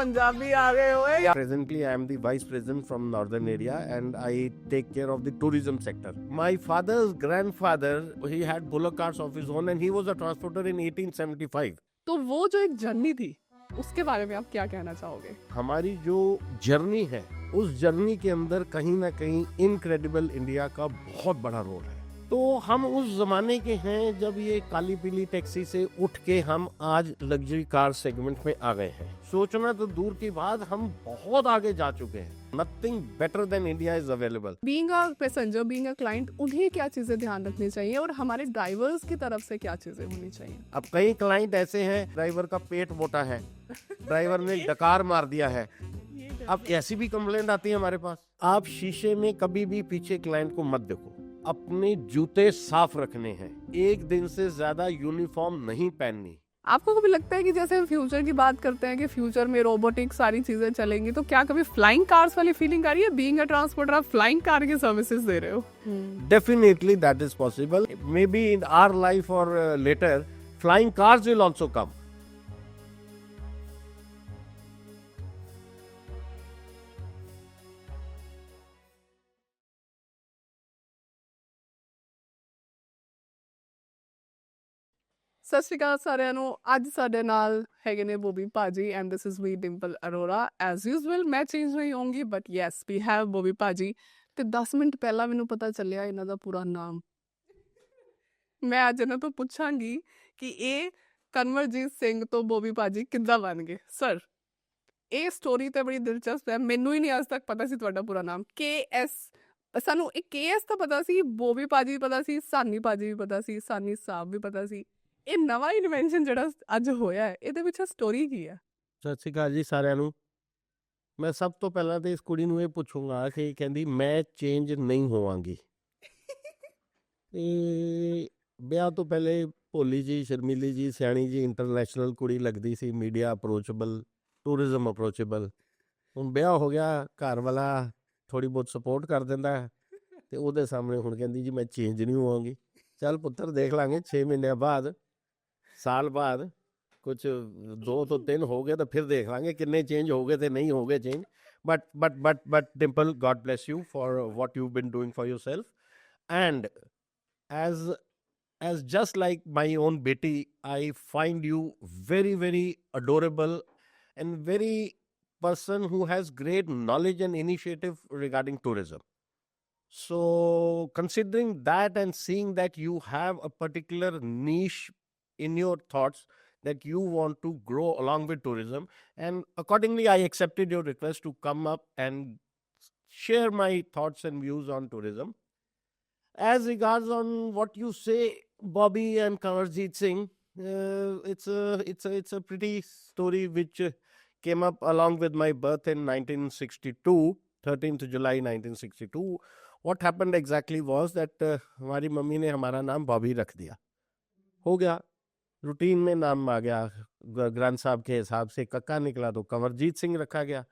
पंजाबी आ गए हो। Presently, I am the vice president from northern area, and I take care of the tourism sector. My father's grandfather, he had bullock carts of his own, and he was a transporter in 1875. तो वो जो एक journey थी उसके बारे में आप क्या कहना चाहोगे? हमारी जो जर्नी है, उस जर्नी के अंदर कहीं ना कहीं इनक्रेडिबल इंडिया का बहुत बड़ा रोल है। तो हम उस जमाने के हैं जब ये काली पीली टैक्सी से उठ के हम आज लग्जरी कार सेगमेंट में आ गए हैं। सोचना तो दूर की बात, हम बहुत आगे जा चुके हैं। Nothing better than India is available. Being a passenger, being a client, उन्हें क्या चीजें ध्यान रखनी चाहिए और हमारे ड्राइवर्स की तरफ से क्या चीजें होनी चाहिए? अब कई क्लाइंट ऐसे हैं, ड्राइवर का पेट मोटा है, ड्राइवर ने डकार मार दिया है। अब ऐसी भी कंप्लेंट आती है हमारे पास। आप शीशे में कभी भी पीछे क्लाइंट को मत देखो। अपने जूते साफ रखने हैं, एक दिन से ज्यादा यूनिफॉर्म नहीं पहननी। आपको कभी लगता है कि जैसे हम फ्यूचर की बात करते हैं कि फ्यूचर में रोबोटिक सारी चीजें चलेंगी, तो क्या कभी फ्लाइंग कार्स वाली फीलिंग आ रही है? बीइंग अ ट्रांसपोर्टर आप फ्लाइंग कार की सर्विसेज दे रहे हो। Definitely that is possible. Maybe in our life or later, flying cars will also come. ਸਤਿ ਸ਼੍ਰੀ ਅਕਾਲ ਸਾਰਿਆਂ ਨੂੰ। ਅੱਜ ਸਾਡੇ ਨਾਲ ਹੈਗੇ ਨੇ Bobby bhaji and this is me Dimple Arora. As usual ਮੈਂ ਚੇਂਜ ਨਹੀਂ ਹੋਊਂਗੀ, but yes we have Bobby bhaji. ਤੇ 10 ਮਿੰਟ ਪਹਿਲਾਂ ਮੈਨੂੰ ਪਤਾ ਚੱਲਿਆ ਇਹਨਾਂ ਦਾ ਪੂਰਾ ਨਾਮ। ਮੈਂ ਅੱਜ ਇਹਨਾਂ ਤੋਂ ਪੁੱਛਾਂਗੀ ਕਿ ਇਹ ਕਨਵਰਜੀਤ ਸਿੰਘ ਤੋਂ ਬੋਬੀ ਭਾਜੀ ਕਿੱਦਾਂ ਬਣ ਗਏ। ਸਰ, ਇਹ ਸਟੋਰੀ ਤੇ ਬੜੀ ਦਿਲਚਸਪ ਹੈ। ਮੈਨੂੰ ਹੀ ਨਹੀਂ ਅੱਜ ਤੱਕ ਪਤਾ ਸੀ ਤੁਹਾਡਾ ਪੂਰਾ ਨਾਮ। KS, ਸਾਨੂੰ ਇੱਕ KS ਤਾਂ ਪਤਾ ਸੀ, ਬੋਬੀ ਭਾਜੀ ਵੀ ਪਤਾ ਸੀ, ਸਾਨੀ ਭਾਜੀ ਵੀ ਪਤਾ ਸੀ, ਸਾਨੀ ਸਾਹਿਬ ਵੀ ਪਤਾ ਸੀ। ਇਹ ਨਵਾਂ ਇਨਵੈਂਸ਼ਨ ਜਿਹੜਾ ਅੱਜ ਹੋਇਆ ਹੈ, ਇਹਦੇ ਵਿੱਚ ਸਟੋਰੀ ਕੀ ਹੈ? ਸਤਿ ਸ਼੍ਰੀ ਅਕਾਲ ਜੀ ਸਾਰਿਆਂ ਨੂੰ। ਮੈਂ ਸਭ ਤੋਂ ਪਹਿਲਾਂ ਤੇ ਇਸ ਕੁੜੀ ਨੂੰ ਇਹ ਪੁੱਛੂੰਗਾ ਕਿ ਕਹਿੰਦੀ ਮੈਂ ਚੇਂਜ ਨਹੀਂ ਹੋਵਾਂਗੀ। ਤੇ ਵਿਆਹ ਤੋਂ ਪਹਿਲੇ ਭੋਲੀ ਜੀ, ਸ਼ਰਮੀਲੀ ਜੀ, ਸਿਆਣੀ ਜੀ, ਇੰਟਰਨੈਸ਼ਨਲ ਕੁੜੀ ਲੱਗਦੀ ਸੀ, ਮੀਡੀਆ ਅਪਰੋਚੇਬਲ, ਟੂਰਿਜ਼ਮ ਅਪਰੋਚੇਬਲ। ਹੁਣ ਵਿਆਹ ਹੋ ਗਿਆ, ਘਰ ਵਾਲਾ ਥੋੜੀ ਬਹੁਤ ਸਪੋਰਟ ਕਰ ਦਿੰਦਾ ਤੇ ਉਹਦੇ ਸਾਹਮਣੇ ਹੁਣ ਕਹਿੰਦੀ ਜੀ ਮੈਂ ਚੇਂਜ ਨਹੀਂ ਹੋਵਾਂਗੀ। ਚੱਲ ਪੁੱਤਰ, ਦੇਖ ਲਾਂਗੇ 6 ਮਹੀਨਿਆਂ ਬਾਅਦ, ਸਾਲ ਬਾਅਦ, ਕੁਛ 2 ਤੋਂ 3 ਹੋ ਗਏ ਤਾਂ ਫਿਰ ਦੇਖ ਲਾਂਗੇ ਕਿੰਨੇ ਚੇਂਜ ਹੋ ਗਏ ਤੇ ਨਹੀਂ ਹੋ ਗਏ change. But Dimple, God bless you for what you've been doing for yourself, and as just like my own beti, I find you very very adorable and very person who has great knowledge and initiative regarding tourism. So considering that and seeing that you have a particular niche in your thoughts that you want to grow along with tourism, and accordingly I accepted your request to come up and share my thoughts and views on tourism. As regards on what you say, Bobby and Kanwarjit Singh, it's a pretty story which came up along with my birth in 1962, 13th July 1962. What happened exactly was that हमारी mummy ने हमारा नाम बॉबी रख दिया। हो गया, routine में नाम आ गया, ग्रंथ साहब के हिसाब से कक्का निकला तो कंवरजीत सिंह रखा गया।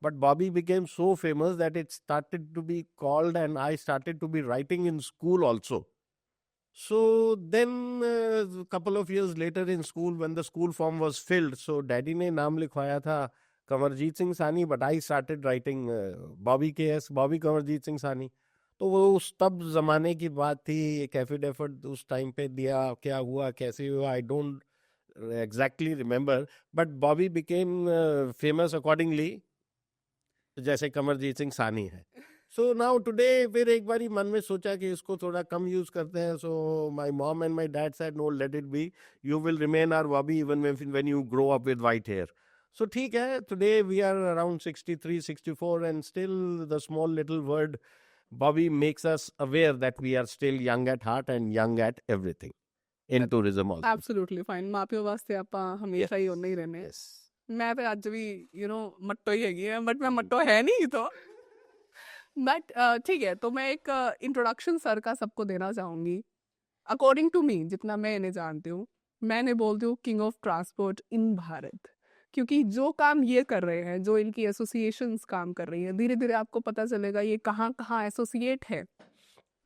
But Bobby became so famous that it started to be called, and I started to be writing in school also. So then a couple of years later in school, when the school form was filled, so daddy ने नाम लिखवाया था कंवरजीत सिंह सानी, but I started writing Bobby KS, Bobby Kanwarjeet Singh सानी। तो वो उस तब जमाने की बात थी, एक एफिडेविट उस टाइम पे दिया, क्या हुआ कैसे हुआ I don't exactly remember, but Bobby became famous accordingly, जैसे कमरजीत सिंह सानी है। सो नाउ टुडे फिर एक बारी मन में सोचा कि इसको थोड़ा कम यूज करते हैं। So my mom and my dad said no, let it be, you will remain our Bobby even when you grow up with white hair. So ठीक है, today we are around 63 64 and still the small little word Bobby makes us aware that we are still young at heart and young at everything in tourism also. Absolutely fine। ਮਾਪਿਓ ਵਾਸਤੇ ਆਪਾਂ ਹਮੇਸ਼ਾ ਹੀ ਉਹਨੇ ਹੀ ਰਹਿੰਦੇ। ਮੈਂ ਤੇ ਅੱਜ ਵੀ ਮੱਟੋ ਹੀ ਹੈਗੀ ਆ, ਬਟ ਮੈਂ मट्टो है नहीं तो बट ठीक है। तो मैं एक इंट्रोडक्शन सर का सबको देना चाहूँगी। अकॉर्डिंग टू मी, जितना मैं इन्हें जानती हूँ, मैं इन्हें बोलती हूँ किंग ऑफ ट्रांसपोर्ट इन भारत, क्योंकि जो काम ये कर रहे हैं, जो इनकी एसोसिएशंस काम कर रही हैं, धीरे धीरे आपको पता चलेगा ये कहाँ कहाँ एसोसिएट है।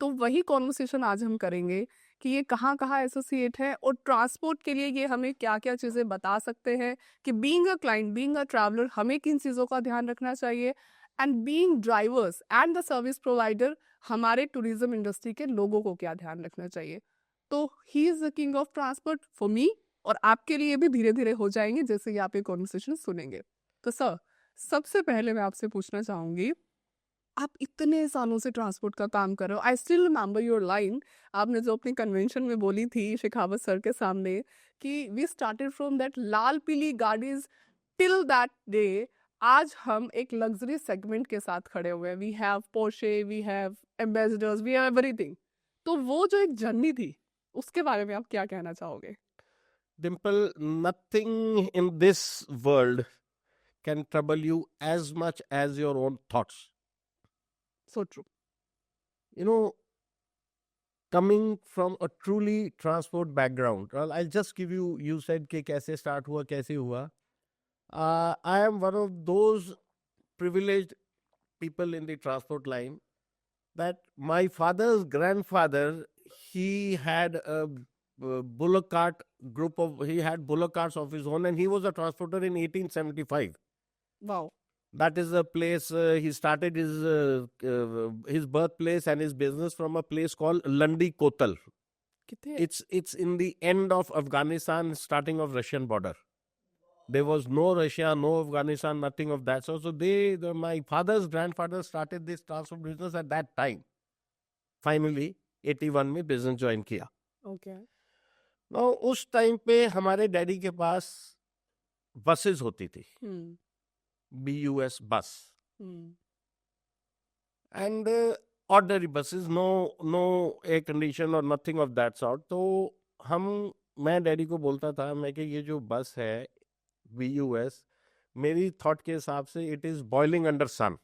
तो वही कॉन्वर्सेशन आज हम करेंगे कि ये कहाँ-कहाँ एसोसिएट है और ट्रांसपोर्ट के लिए ये हमें क्या-क्या चीज़ें बता सकते हैं कि being a client, being a traveller हमें किन चीज़ों का ध्यान रखना चाहिए and being drivers and the service provider हमारे टूरिज्म इंडस्ट्री के लोगों को क्या ध्यान रखना चाहिए। तो he is the king of transport for me और आपके लिए भी धीरे-धीरे हो जाएँगे जैसे कि आप ये कन्वर्सेशन सुनेंगे। तो सर, सबसे पहले मैं आपसे पूछना चाहूँगी, आप इतने सालों से ट्रांसपोर्ट का काम कर रहे हो, I still remember your line, आपने जो अपनी कन्वेंशन में बोली थी शेखावत सर के सामने कि वी स्टार्टेड फ्रॉम दैट लाल पीली गाड़ीज टिल दैट डे। आज हम एक लग्जरी सेगमेंट के साथ खड़े हुए हैं, we have Porsche, we have ambassadors, we have everything. तो वो जो एक जर्नी थी उसके बारे में आप क्या कहना चाहोगे? Dimple, nothing in this world can trouble you as much as your own thoughts. So true. You know, coming from a truly transport background, well, I'll just give you, you said कि कैसे start हुआ, कैसे हुआ. I am one of those privileged people in the transport line that my father's grandfather, he had a bullock cart he had bullock carts of his own, and he was a transporter in 1875. Wow. That is the place he started his birthplace and his business from a place called Landi Kotal. कितने It's in the end of Afghanistan, starting of Russian border. There was no Russia, no Afghanistan, nothing of that. So my father's grandfather started this transport business at that time. Finally, 81 में business join किया. Okay. Now उस time पे हमारे daddy के पास buses होती थी, BUS bus, and ordinary buses, no air condition or nothing of that sort. तो मैं डैडी को बोलता था, मैं कि ये जो बस है BUS, मेरी थॉट के हिसाब से इट इज बॉइलिंग अंडर सन.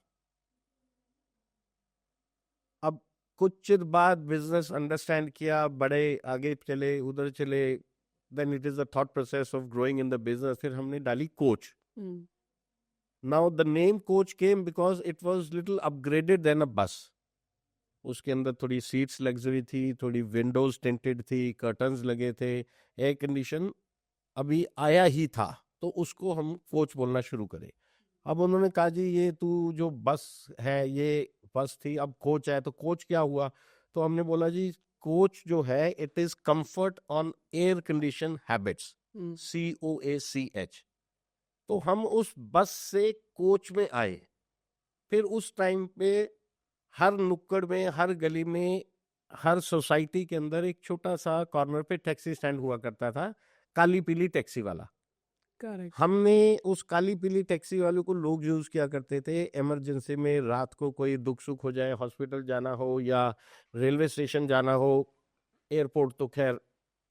अब कुछ चिर बाद बिजनेस अंडरस्टैंड किया, बड़े आगे चले, उधर चले, then it is the thought process of growing in the business. फिर हमने डाली coach. Now the name coach came because it was little upgraded than a bus. उसके अंदर थोड़ी सीट्स लग्जरी थी, थोड़ी विंडोज टिंटेड थी, कर्टन्स लगे थे, एयर कंडीशन अभी आया ही था, तो उसको हम कोच बोलना शुरू करें. अब उन्होंने कहा जी ये तू जो बस है ये बस थी, अब कोच है, तो कोच क्या हुआ? तो हमने बोला जी कोच जो है it is comfort on air condition habits, COACH. तो हम उस बस से कोच में आए. फिर उस टाइम पे हर नुक्कड़ में, हर गली में, हर सोसाइटी के अंदर एक छोटा सा कॉर्नर पे टैक्सी स्टैंड हुआ करता था, काली पीली टैक्सी वाला. करेक्ट। हमने उस काली पीली टैक्सी वालों को लोग यूज किया करते थे इमरजेंसी में. रात को कोई दुख सुख हो जाए, हॉस्पिटल जाना हो या रेलवे स्टेशन जाना हो, एयरपोर्ट तो खैर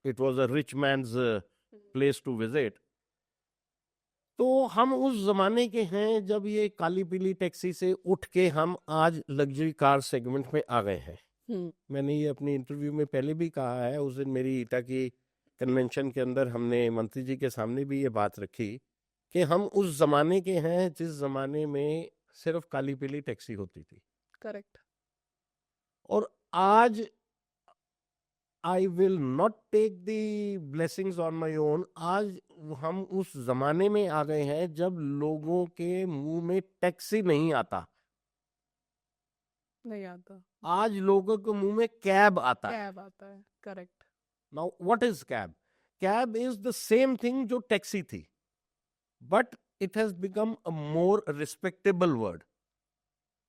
it was a rich man's place to visit. तो हम उस जमाने के हैं जब ये काली पीली टैक्सी से उठ के हम आज लग्जरी कार सेगमेंट में आ गए हैं. मैंने ये अपनी इंटरव्यू में पहले भी कहा है. उस दिन मेरी ईटा की कन्वेंशन के अंदर हमने मंत्री जी के सामने भी ये बात रखी कि हम उस जमाने के हैं जिस जमाने में सिर्फ काली पीली टैक्सी होती थी. करेक्ट। और आज I will not take the blessings on my own. आज हम उस जमाने में आ गए हैं जब लोगों के मुंह में टैक्सी नहीं आता, नहीं आता, आज लोगों के मुंह में कैब आता है. कैब आता है। Correct. Now, what is cab? Cab is the same thing जो टैक्सी थी, but it has become a more respectable word.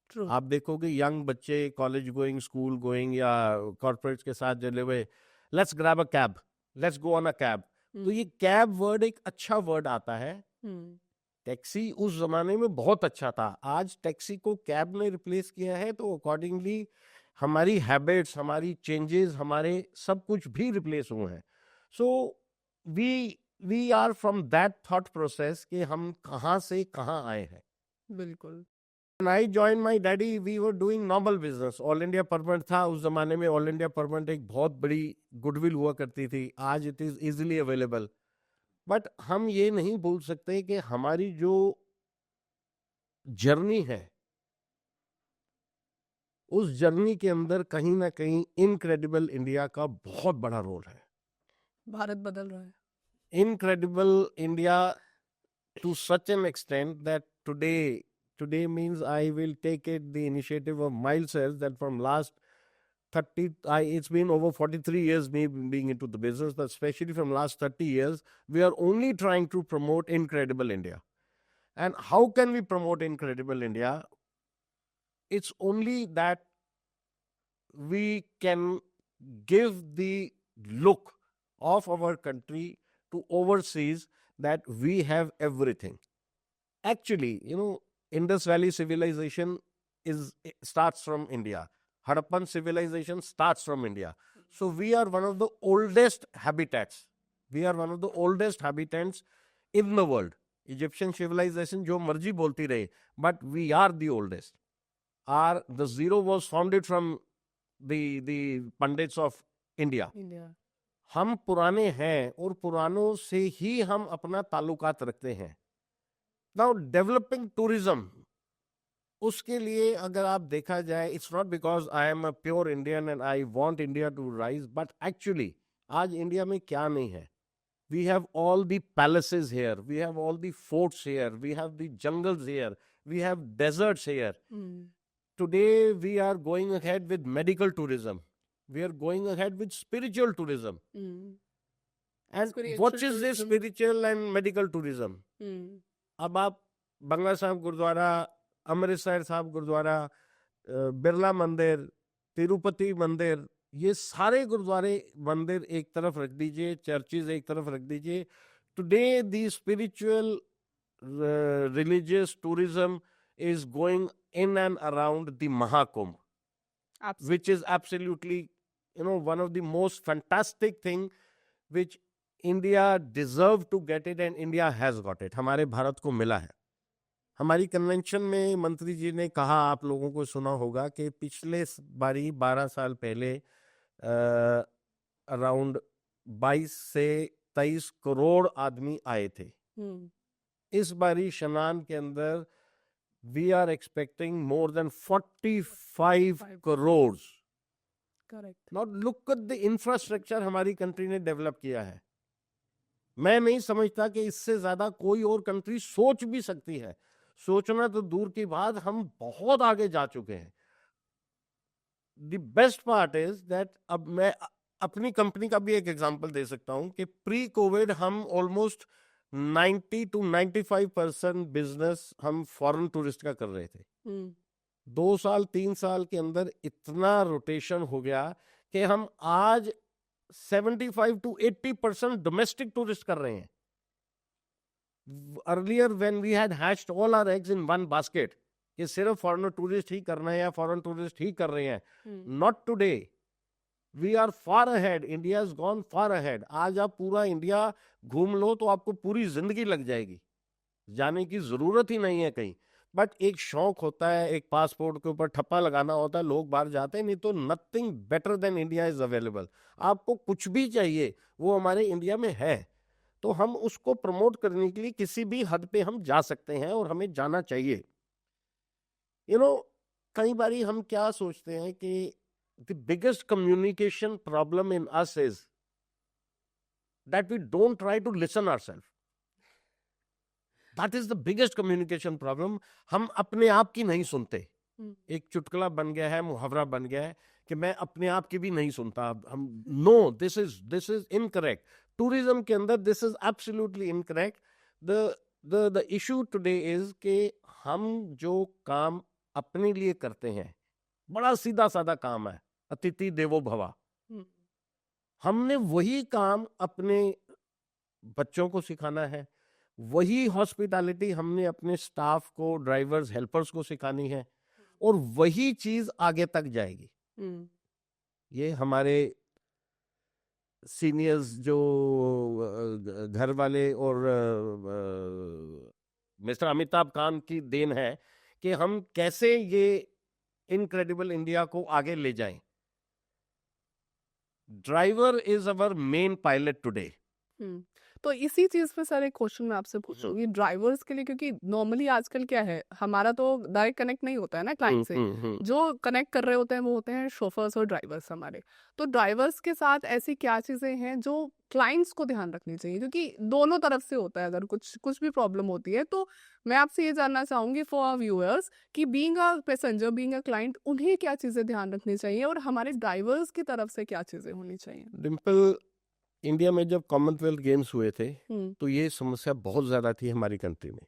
True. आप देखोगे यंग बच्चे कॉलेज गोइंग, स्कूल गोइंग या कॉर्पोरेट्स के साथ चले हुए, let's grab a cab, let's go on a cab. तो ये कैब वर्ड एक अच्छा वर्ड आता है. टैक्सी उस जमाने में बहुत अच्छा था, आज टैक्सी को कैब ने रिप्लेस किया है. तो अकॉर्डिंगली हमारी हैबिट्स, हमारी चेंजेस, हमारे सब कुछ भी रिप्लेस हुए हैं. So we are from that thought process कि हम कहाँ से कहाँ आए हैं. बिल्कुल। When I joined my daddy, we were doing normal business. All India permit था उस जमाने में. ऑल इंडिया परमिट एक बहुत बड़ी गुडविल हुआ करती थी. आज it is easily available. But हम ये नहीं भूल सकते कि हमारी जो जर्नी है उस जर्नी के अंदर कहीं ना कहीं इनक्रेडिबल इंडिया का बहुत बड़ा रोल है. भारत बदल रहा है. Incredible India to such an extent that today means I will take it the initiative of myself that from last it's been over 43 years me being into the business, but especially from last 30 years we are only trying to promote Incredible India. And how can we promote Incredible India? It's only that we can give the look of our country to overseas that we have everything. Actually, Indus Valley civilization starts from India. Harappan civilization starts from India. So we are one of the oldest habitats. We are one of the oldest habitats in the world. Egyptian civilization जो मर्जी बोलती रहे, but we are the oldest. The zero was founded from the Pandits of India. हम पुराने हैं और पुरानों से ही हम अपना ताल्लुकात रखते हैं. नाउ डेवलपिंग टूरिज्म, उसके लिए अगर आप देखा जाए, it's not because I am a pure Indian and I want India to rise, but actually आज इंडिया में क्या नहीं है. We have all the palaces here, we have all the forts here, we have the jungles here, we have deserts here. Today we are going ahead with medical tourism. We are going ahead with spiritual tourism. And what is this spiritual and medical tourism? अब आप बंगला साहब गुरुद्वारा, अमृतसर साहब गुरुद्वारा, बिरला मंदिर, तिरुपति मंदिर, ये सारे गुरुद्वारे मंदिर एक तरफ रख दीजिए, चर्चेज एक तरफ रख दीजिए. Today the spiritual religious tourism is going in and around the Mahakumbh. Absolutely. Which is absolutely, one of the most fantastic thing which India deserved to get it and India has got it. हमारे भारत को मिला है. हमारी convention में मंत्री जी ने कहा, आप लोगों को सुना होगा कि पिछले बारी 12 साल पहले अराउंड 22 से 23 करोड़ आदमी आए थे. इस बारी शनान के अंदर we are expecting more than 45 crores. Correct. Now look at the infrastructure हमारी कंट्री ने डेवलप किया है. मैं नहीं समझता कि इससे ज्यादा कोई और कंट्री सोच भी सकती है. सोचना तो दूर की बात, हम बहुत आगे जा चुके हैं. The best part is that अब मैं अपनी कंपनी का भी एक एग्जांपल दे सकता हूं कि प्री कोविड हम ऑलमोस्ट 90 to 95% बिजनेस हम फॉरेन टूरिस्ट का कर रहे थे. 2 साल 3 साल के अंदर इतना रोटेशन हो गया कि हम आज 75 to 80% डोमेस्टिक टूरिस्ट कर रहे हैं. Earlier when we had hatched all our eggs in one basket कि सिर्फ फॉरेन टूरिस्ट ही करना है या फॉरेन टूरिस्ट ही कर रहे हैं. Not today. We are far ahead. India has gone far ahead. आज आप पूरा इंडिया घूम लो तो आपको पूरी जिंदगी लग जाएगी. जाने की जरूरत ही नहीं है कहीं. बट एक शौक होता है, एक पासपोर्ट के ऊपर ठप्पा लगाना होता है, लोग बाहर जाते हैं. नहीं तो nothing better than India is available. आपको कुछ भी चाहिए वो हमारे इंडिया में है. तो हम उसको प्रमोट करने के लिए किसी भी हद पे हम जा सकते हैं और हमें जाना चाहिए. कई बारी हम क्या सोचते हैं कि the biggest communication problem in us is that we don't try to listen ourselves. That is the biggest communication problem. हम अपने आप की नहीं सुनते. एक चुटकुला बन गया है, मुहावरा बन गया है कि मैं अपने आप की भी नहीं सुनता. हम no, this is incorrect. Tourism के अंदर this is absolutely incorrect. The issue today is कि हम जो काम अपने लिए करते हैं, बड़ा सीधा साधा काम है, अतिथि देवो भवा. हमने वही काम अपने बच्चों को सिखाना है. वही हॉस्पिटैलिटी हमने अपने स्टाफ को, ड्राइवर्स, हेल्पर्स को सिखानी है. और वही चीज आगे तक जाएगी. ये हमारे सीनियर्स जो घर वाले और मिस्टर अमिताभ कांत की देन है कि हम कैसे ये इनक्रेडिबल इंडिया को आगे ले जाएं. Driver is our main pilot today. तो इसी चीज़ पे सर एक क्वेश्चन मैं आपसे पूछूंगी ड्राइवर्स के लिए, क्योंकि नॉर्मली आजकल क्या है, हमारा तो डायरेक्ट कनेक्ट नहीं होता है ना क्लाइंट से, जो कनेक्ट कर रहे होते हैं वो होते हैं शोफर्स और ड्राइवर्स हमारे। तो ड्राइवर्स के साथ ऐसी क्या चीज़ें हैं जो क्लाइंट्स को ध्यान रखनी चाहिए, क्योंकि दोनों तरफ से होता है, अगर कुछ कुछ भी प्रॉब्लम होती है तो मैं आपसे ये जानना चाहूंगी फॉर आवर व्यूअर्स कि being a passenger, being a client, उन्हें क्या चीज़ें ध्यान रखनी चाहिए और हमारे ड्राइवर्स की तरफ से क्या चीज़ें होनी चाहिए। डिम्पल, इंडिया में जब कॉमनवेल्थ गेम्स हुए थे हम्म तो ये समस्या बहुत ज़्यादा थी हमारी कंट्री में।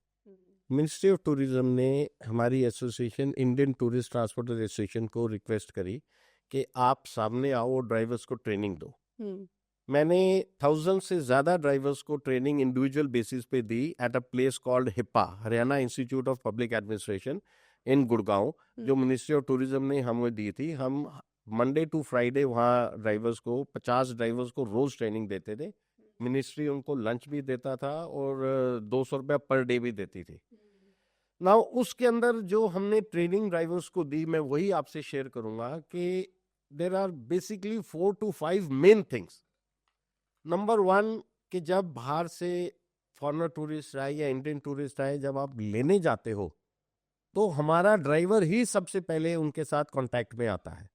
मिनिस्ट्री ऑफ टूरिज्म ने हमारी association Indian tourist transport association को रिक्वेस्ट करी कि आप सामने आओ और ड्राइवर्स को ट्रेनिंग दो। हम्म मैंने 1000 से ज़्यादा ड्राइवर्स को ट्रेनिंग इंडिविजुअल बेसिस पे दी at a place called HIPA, Haryana institute of public administration in Gurgaon, जो मिनिस्ट्री ऑफ टूरिज्म ने हमें दी थी। हम मंडे टू फ्राइडे वहाँ ड्राइवर्स को 50 ड्राइवर्स को रोज़ ट्रेनिंग देते थे। मिनिस्ट्री उनको लंच भी देता था और 200 रुपया पर डे भी देती थी। ना उसके अंदर जो हमने ट्रेनिंग ड्राइवर्स को दी, मैं वही आपसे शेयर करूंगा कि there are basically 4 to 5 main things. Number 1 कि जब बाहर से फॉरेनर टूरिस्ट आए या इंडियन टूरिस्ट आए, जब आप लेने जाते हो तो हमारा ड्राइवर ही सबसे पहले उनके साथ कांटेक्ट में आता है।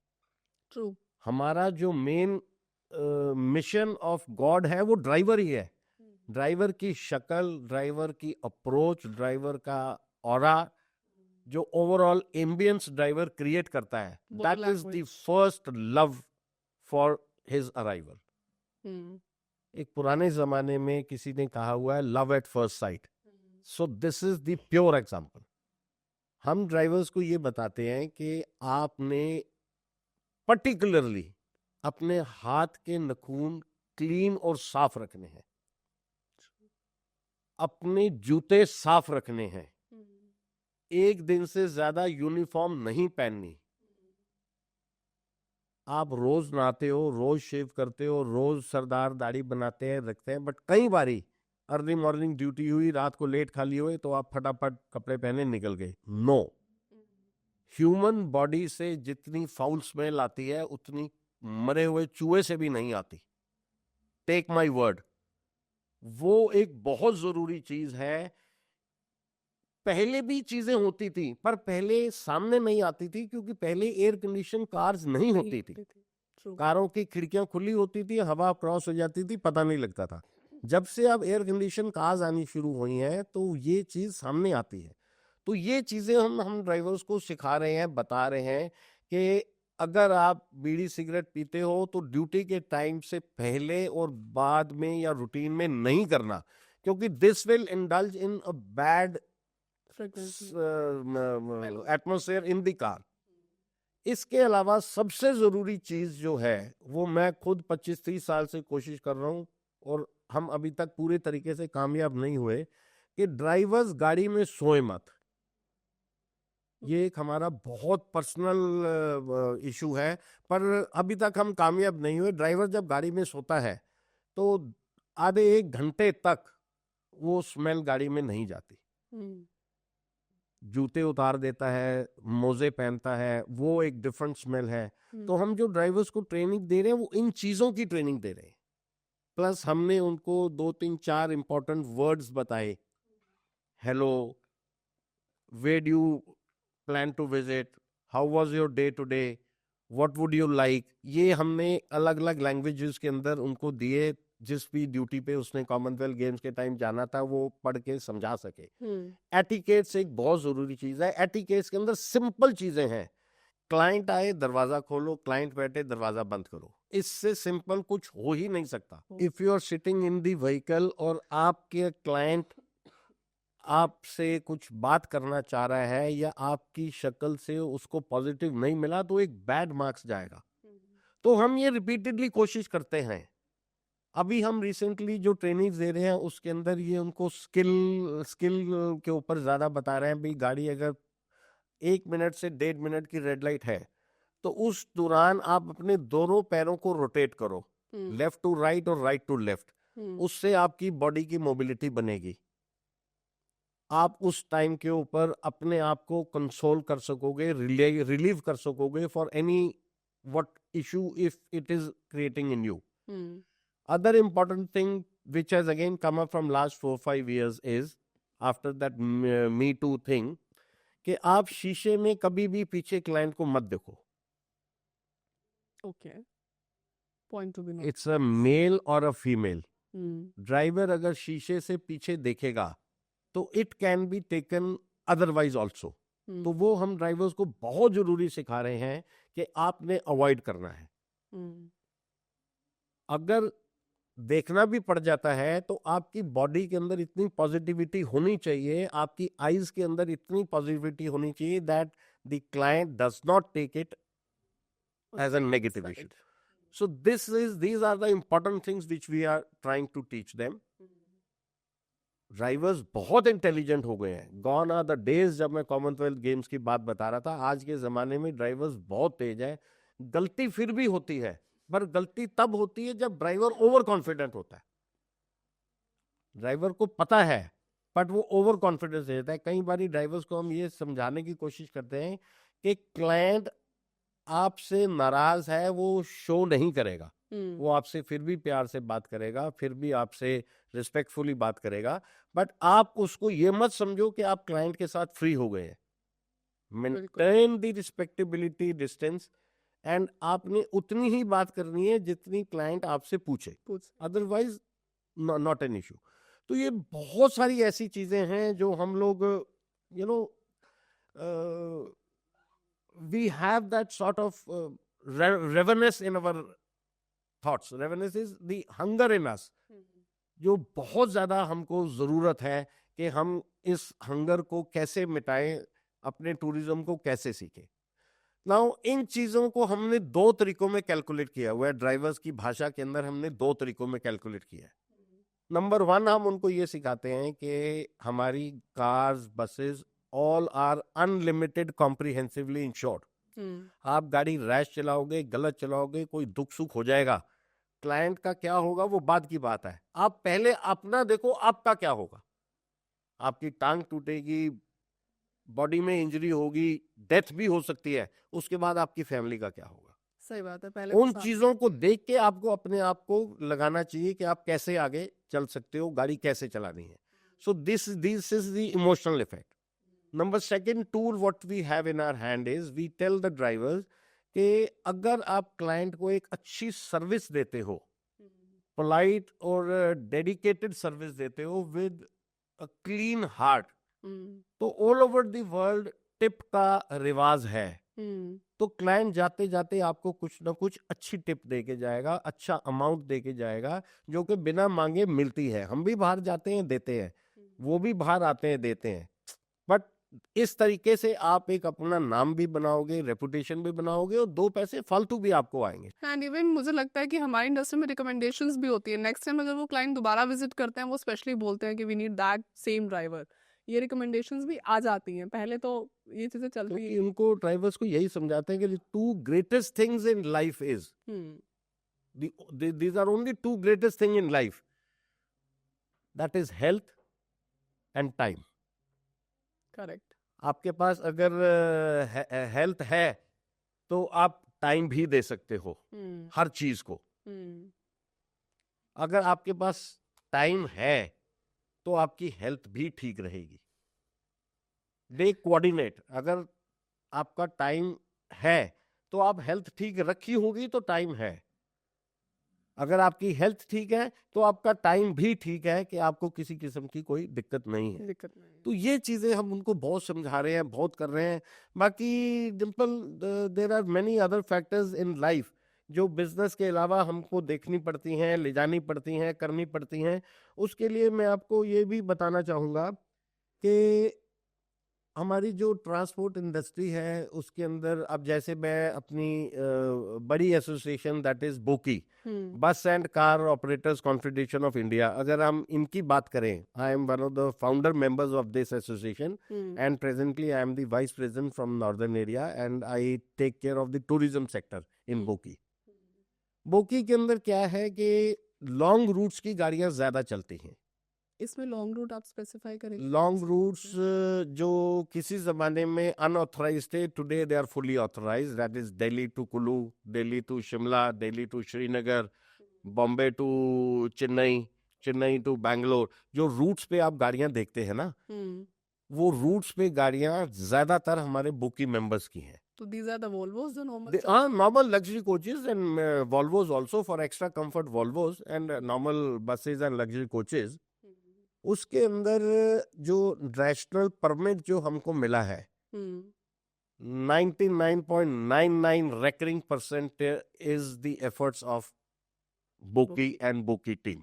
ट्रू। हमारा जो मेन मिशन ऑफ गॉड है वो ड्राइवर ही है। ड्राइवर की शक्ल, ड्राइवर की अप्रोच, ड्राइवर का ऑरा, जो ओवरऑल एम्बियंस ड्राइवर क्रिएट करता है, that is the first love for his arrival. एक पुराने जमाने में किसी ने कहा हुआ है love at first sight, so this is the pure example. हम ड्राइवर्स को ये बताते हैं कि आपने पर्टिकुलरली अपने हाथ के नाखून क्लीन और साफ रखने हैं, अपने जूते साफ रखने हैं, एक दिन से ज्यादा यूनिफॉर्म नहीं पहननी। आप रोज नहाते हो, रोज शेव करते हो, रोज सरदार दाढ़ी बनाते हैं, रखते हैं, बट कई बारी अर्ली मॉर्निंग ड्यूटी हुई, रात को लेट खा लिए हुए, तो आप फटाफट कपड़े पहने निकल गए। नो, ह्यूमन बॉडी से जितनी फाउल स्मेल आती है उतनी मरे हुए चूहे से भी नहीं आती। टेक माई वर्ड, वो एक बहुत जरूरी चीज है। पहले भी चीजें होती थी पर पहले सामने नहीं आती थी, क्योंकि पहले एयर कंडीशन कार्स नहीं होती थी। कारों की खिड़कियां खुली होती थी, हवा क्रॉस हो जाती थी, पता नहीं लगता था। जब से अब एयर कंडीशन कार्स आनी शुरू हुई हैं तो ये चीज सामने आती है। तो ये चीजें हम ड्राइवर्स को सिखा रहे हैं, बता रहे हैं कि अगर आप बीड़ी सिगरेट पीते हो तो ड्यूटी के टाइम से पहले और बाद में या रूटीन में नहीं करना, क्योंकि this will indulge in a bad atmosphere in the car. इसके अलावा सबसे जरूरी चीज जो है वो मैं खुद 25-30 साल से कोशिश कर रहा हूं और हम अभी तक पूरे तरीके से कामयाब नहीं हुए, कि ड्राइवर्स गाड़ी में सोए मत। ये एक हमारा बहुत पर्सनल इशू है, पर अभी तक हम कामयाब नहीं हुए। ड्राइवर जब गाड़ी में सोता है तो आधे 1 घंटे तक वो स्मेल गाड़ी में नहीं जाती। जूते उतार देता है, मोजे पहनता है, वो एक डिफरेंट स्मेल है। तो हम जो ड्राइवर्स को ट्रेनिंग दे रहे हैं वो इन चीजों की ट्रेनिंग दे रहे हैं। प्लस हमने उनको 2-3-4 इंपॉर्टेंट वर्ड्स बताए। Hello, where do plan to visit, how was your day today, what would you like. ये हमने अलग अलग लैंग्वेजेस के अंदर उनको दिए। जिस भी ड्यूटी पे उसने कॉमनवेल्थ गेम्स के टाइम जाना था वो पढ़ के समझा सके। एटिकेट्स एक बहुत जरूरी चीज है। एटिकेट्स के अंदर सिंपल चीजें हैं। क्लाइंट आए दरवाजा खोलो, क्लाइंट बैठे दरवाजा बंद करो, इससे सिंपल कुछ हो ही नहीं सकता। If you are sitting in the vehicle और आपके क्लाइंट आपसे कुछ बात करना चाह रहा है या आपकी शक्ल से उसको पॉजिटिव नहीं मिला तो एक बैड मार्क्स जाएगा। तो हम ये रिपीटेडली कोशिश करते हैं। अभी हम रिसेंटली जो ट्रेनिंग दे रहे हैं उसके अंदर ये उनको स्किल के ऊपर ज्यादा बता रहे हैं। भाई गाड़ी अगर 1 मिनट से 1.5 मिनट की रेड लाइट है तो उस दौरान आप अपने दोनों पैरों को रोटेट करो, लेफ्ट टू राइट और राइट टू लेफ्ट। उससे आपकी बॉडी की मोबिलिटी बनेगी। आप उस टाइम के ऊपर अपने आप को कंसोल कर सकोगे, रिलीव कर सकोगे for any what issue if it is creating in you. Other important thing which has again come up from last 4-5 years is after that Me Too thing कि आप शीशे में कभी भी पीछे क्लाइंट को मत देखो. Okay. Point to be noted. It's a male or a female. Hmm. Driver अगर शीशे से पीछे देखेगा तो it can be taken otherwise also. Hmm. तो वो हम ड्राइवर्स को बहुत जरूरी सिखा रहे हैं कि आपने अवॉइड करना है. Hmm. अगर देखना भी पड़ जाता है तो आपकी बॉडी के अंदर इतनी पॉजिटिविटी होनी चाहिए, आपकी आईज के अंदर इतनी पॉजिटिविटी होनी चाहिए that the client does not take it as a negative issue. So these are the important things which we are trying to teach them. Drivers बहुत इंटेलिजेंट हो गए हैं. गॉन आर द डेज जब मैं Commonwealth games की बात बता रहा था. आज के जमाने में ड्राइवर्स बहुत तेज है. गलती फिर भी होती है, पर गलती तब होती है जब ड्राइवर ओवर कॉन्फिडेंट होता है. ड्राइवर को पता है बट वो ओवर कॉन्फिडेंस रहता है. कई बार ड्राइवर्स को हम ये समझाने की कोशिश करते हैं कि क्लाइंट आपसे नाराज है, वो शो नहीं करेगा. वो आपसे फिर भी प्यार से बात करेगा, फिर भी आपसे रिस्पेक्टफुली बात करेगा, बट आप उसको ये मत समझो कि आप क्लाइंट के साथ फ्री हो गए हैं. Maintain the respectability distance and आपने उतनी ही बात करनी है जितनी क्लाइंट आपसे पूछे, अदरवाइज नॉट एन इशू. तो ये बहुत सारी ऐसी चीजें हैं जो हम लोग you know we have that sort of ravenous in our thoughts. Ravenous is the hunger in us. जो बहुत ज्यादा हमको जरूरत है कि हम इस हंगर को कैसे मिटाएं, अपने टूरिज्म को कैसे सीखें. नाउ इन चीजों को हमने दो तरीकों में कैलकुलेट किया हुआ है. ड्राइवर्स की भाषा के अंदर हमने दो तरीकों में कैलकुलेट किया है. नंबर 1, हम उनको ये सिखाते हैं कि हमारी cars, buses all are unlimited comprehensively insured. आप गाड़ी रैश चलाओगे, गलत चलाओगे, कोई दुख सुख हो जाएगा, क्लाइंट का क्या होगा वो बाद की बात है. आप पहले अपना देखो, आपका क्या होगा. आपकी टांग टूटेगी, बॉडी में इंजरी होगी, डेथ भी हो सकती है, उसके बाद आपकी फैमिली का क्या होगा. सही बात है. पहले उन चीजों को देख के आपको अपने आप को लगाना चाहिए कि आप कैसे आगे चल सकते हो, गाड़ी कैसे चलानी है. So this is the emotional effect. Number 2 tool what we have in our hand is we tell the drivers कि अगर आप क्लाइंट को एक अच्छी सर्विस देते हो, पोलाइट और डेडिकेटेड सर्विस देते हो विद अ क्लीन हार्ट, तो all over the world tip का रिवाज है. तो क्लाइंट जाते जाते आपको कुछ ना कुछ अच्छी टिप दे के जाएगा, अच्छा अमाउंट दे के जाएगा, जो कि बिना मांगे मिलती है. हम भी बाहर जाते हैं देते हैं, वो भी बाहर आते हैं देते हैं. बट इस तरीके से आप एक अपना नाम भी बनाओगे, रेपुटेशन भी बनाओगे और 2 पैसे फालतू भी आपको आएंगे. एंड इवन मुझे लगता है कि हमारी इंडस्ट्री में रिकमेंडेशंस भी होती है. नेक्स्ट टाइम अगर वो क्लाइंट दोबारा विजिट करते हैं, वो स्पेशली बोलते हैं कि we need that same driver. ये रिकमेंडेशंस भी आ जाती हैं. पहले तो ये चीजें चलती हैं. उनको ड्राइवर्स को यही समझाते हैं कि 2 greatest things in life is these are only 2 greatest things in life, that is health and time. Correct. आपके पास अगर हेल्थ है तो आप टाइम भी दे सकते हो हर चीज को. अगर आपके पास टाइम है तो आपकी हेल्थ भी ठीक रहेगी. They coordinate. अगर आपका टाइम है तो आप हेल्थ ठीक रखी होगी तो टाइम है. अगर आपकी हेल्थ ठीक है तो आपका टाइम भी ठीक है कि आपको किसी किस्म की कोई दिक्कत नहीं है. तो ये चीजें हम उनको बहुत समझा रहे हैं, बहुत कर रहे हैं. बाकी Dimple, there are many other factors in life जो बिजनेस के अलावा हमको देखनी पड़ती हैं, ले जानी पड़ती हैं, करनी पड़ती हैं. उसके लिए मैं आपको ये भी बताना चाहूँगा कि हमारी जो ट्रांसपोर्ट इंडस्ट्री है उसके अंदर अब जैसे मैं अपनी बड़ी association that is BOCI, bus and car operators confederation of India, अगर हम इनकी बात करें, I am one of the founder members of this association and presently I am the vice president from northern area and I take care of the tourism sector in BOCI. BOCI के अंदर क्या है कि लॉन्ग रूट्स की गाड़ियां ज्यादा चलती हैं. इसमें लॉन्ग रूट आप स्पेसिफाई करेंगे? लॉन्ग रूट्स जो किसी जमाने में अनऑथराइज थे, today they are fully authorised. That is Delhi to Kullu, Delhi to Shimla, Delhi to Srinagar, Bombay to Chennai, Chennai to Bangalore, जो रूट्स पे आप गाड़ियां देखते हैं ना, हम्म, वो रूट्स पे गाड़ियां ज्यादातर हमारे बुकी मेंबर्स की हैं. तो these are the Volvos, the normal They are normal luxury coaches and Volvos also, for extra comfort Volvos and normal buses and luxury coaches. उसके अंदर जो नेशनल परमिट जो हमको मिला है, 99.99 recurring% is the efforts of Boki and Boki team.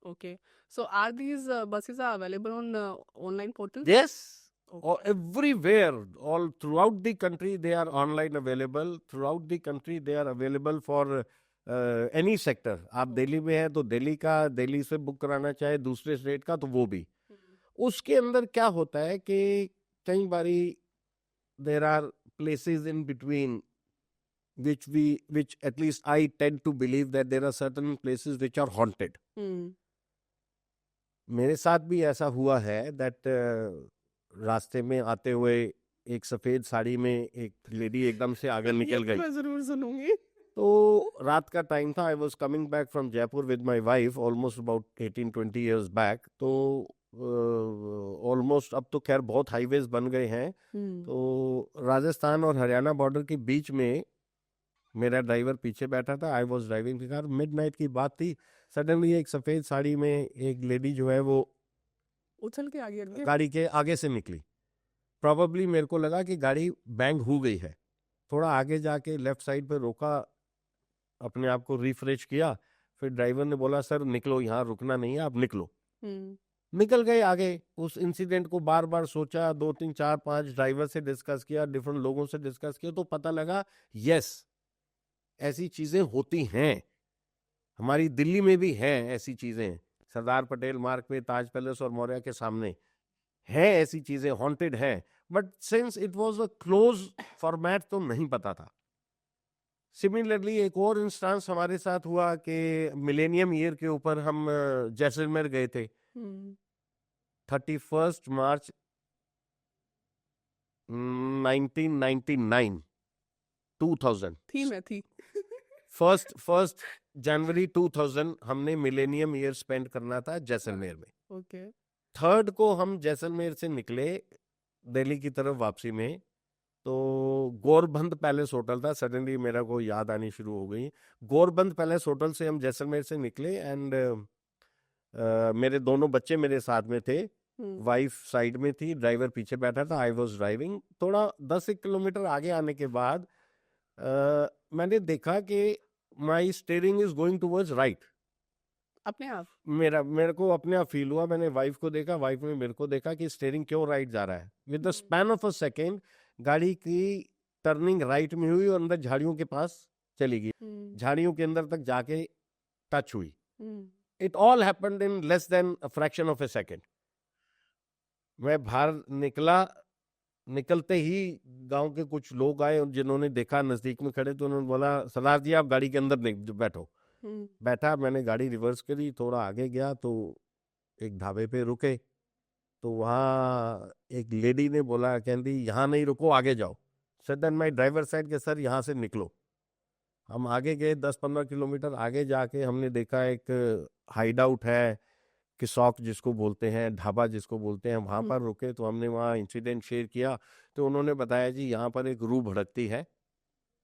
Okay. So are these buses are available on online portals? Yes. Okay. Or everywhere, all throughout the country, they are online available. Throughout the country, they are available for any sector. आप दिल्ली में हैं तो दिल्ली का, दिल्ली से book कराना चाहे दूसरे state का तो वो भी. उसके अंदर क्या होता है कि कई बारी there are places in between which at least I tend to believe that there are certain places which are haunted. मेरे साथ भी ऐसा हुआ है that रास्ते में आते हुए एक सफेद साड़ी में एक लेडी एकदम से आगे निकल गई. मैं जरूर सुनूंगी. तो रात का टाइम था. I was coming back from Jaipur with my wife almost about 18-20 years back. तो ऑलमोस्ट अब तो खैर बहुत हाईवेज बन गए हैं. तो राजस्थान और हरियाणा बॉर्डर के बीच में मेरा ड्राइवर पीछे बैठा था. I was driving the car. Midnight की बात थी. सडनली एक सफेद साड़ी में एक लेडी जो है वो उछल के आगे गाड़ी के आगे से निकली. प्रोबेबली मेरे को लगा कि गाड़ी बैंग हो गई है. थोड़ा आगे जाके लेफ्ट साइड पे रोका, अपने आप को रिफ्रेश किया. फिर ड्राइवर ने बोला सर निकलो, यहाँ रुकना नहीं है, आप निकलो. निकल गए आगे. उस इंसिडेंट को बार बार सोचा, 2 3 4 5 ड्राइवर से डिस्कस किया, डिफरेंट लोगों से डिस्कस किया, तो पता लगा यस ऐसी चीजें होती हैं. हमारी दिल्ली में भी हैं ऐसी चीजें. सरदार पटेल मार्ग पे, ताज पैलेस और मौर्य के सामने है ऐसी चीजें, हॉन्टेड है. But since it was a close format तो नहीं पता था. सिमिलरली एक और इंस्टेंस हमारे साथ हुआ कि मिलेनियम ईयर के ऊपर हम जैसलमेर गए थे. 31 मार्च 1999 2000 थी. फर्स्ट जनवरी 2000 हमने मिलेनियम ईयर स्पेंड करना था जैसलमेर में. ओके. 3rd को हम जैसलमेर से निकले दिल्ली की तरफ वापसी में. तो गोरबंद पैलेस होटल था. सडनली मेरा को याद आनी शुरू हो गई. गोरबंद पैलेस होटल से हम जैसलमेर से निकले एंड मेरे दोनों बच्चे मेरे साथ में थे. वाइफ साइड में थी, ड्राइवर पीछे बैठा था. I was driving. थोड़ा 10 किलोमीटर आगे आने के बाद मैंने देखा कि my steering is going towards right. अपने आप मेरे को अपने आप फील हुआ. मैंने वाइफ को देखा, वाइफ ने मेरे को देखा कि स्टीयरिंग क्यों राइट जा रहा है. With the span of a second गाड़ी की टर्निंग राइट में हुई और अंदर झाड़ियों के पास चली गई. झाड़ियों के अंदर तक जाके टच हुई. It all happened in less than a fraction of A second. मैं बाहर निकला. निकलते ही गांव के कुछ लोग आए और जिन्होंने देखा नजदीक में खड़े, तो उन्होंने बोला सरदार जी आप गाड़ी के अंदर बैठो. बैठा. मैंने गाड़ी रिवर्स करी, थोड़ा आगे गया तो एक ढाबे पे रुके. तो वहाँ एक लेडी ने बोला, कहती यहाँ नहीं रुको, आगे जाओ. सडन माई ड्राइवर साइड के सर यहाँ से निकलो. हम आगे गए. 10-15 किलोमीटर आगे जाके हमने देखा एक हाइड आउट है, किसौक जिसको बोलते हैं, ढाबा जिसको बोलते हैं. वहां पर रुके तो हमने वहाँ इंसिडेंट शेयर किया. तो उन्होंने बताया जी यहाँ पर एक रूह भड़कती है,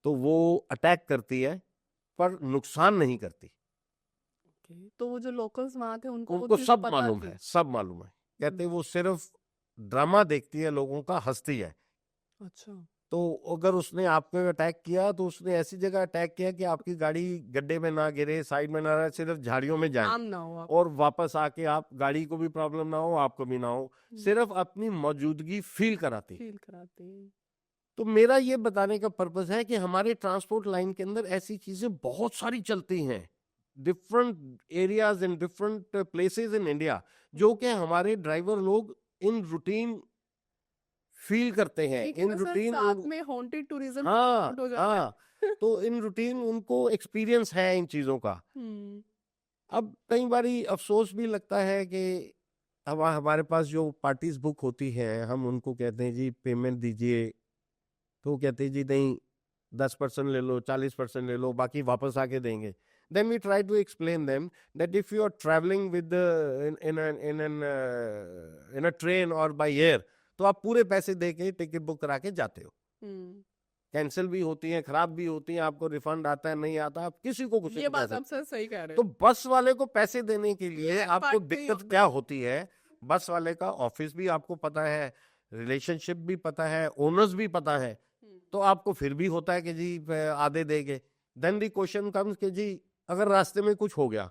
तो वो अटैक करती है पर नुकसान नहीं करती. तो वो जो लोकल्स वहां थे उनको उनको सब मालूम है, सब मालूम है. कहते वो सिर्फ ड्रामा देखती है, लोगों का हंसती है. अच्छा. तो अगर उसने आप पे अटैक किया तो उसने ऐसी जगह अटैक किया कि आपकी गाड़ी गड्ढे में ना गिरे, साइड में ना रहे, सिर्फ झाड़ियों में जाए ना हो और वापस आके आप गाड़ी को भी प्रॉब्लम ना हो, आपको भी ना हो. सिर्फ अपनी मौजूदगी फील कराती. तो मेरा ये बताने का पर्पस है कि हमारे ट्रांसपोर्ट लाइन के अंदर ऐसी चीजें बहुत सारी चलती हैं, different areas in different places in India, जो कि हमारे ड्राइवर लोग इन रूटीन फील करते हैं. इन रूटीन में हॉन्टेड टूरिज्म. हाँ. तो इन रूटीन उनको एक्सपीरियंस है इन चीजों का. अब कई बारी अफसोस भी लगता है कि हमारे पास जो पार्टीज बुक होती हैं, हम उनको कहते हैं जी पेमेंट दीजिए, तो कहते हैं जी नहीं 10% ले लो, 40% ले लो, बाकी वापस आके देंगे. Then we try to explain them that if you are traveling with in a train or by air, तो आप पूरे पैसे दे के टिकट बुक करा के जाते हो, कैंसिल भी होती है, खराब भी होती है, आपको रिफंड आता है नहीं आता, आप किसी को कुछ ये नहीं बात कह आप सही कह रहे तो हो। बस वाले को पैसे देने के लिए आपको बात नहीं दिक्कत क्या होती है, बस वाले का ऑफिस भी आपको पता है, रिलेशनशिप भी पता है, ओनर्स भी पता है, तो आपको फिर भी होता है कि जी आधे देंगे। देन द क्वेश्चन कम्स कि जी अगर रास्ते में कुछ हो गया,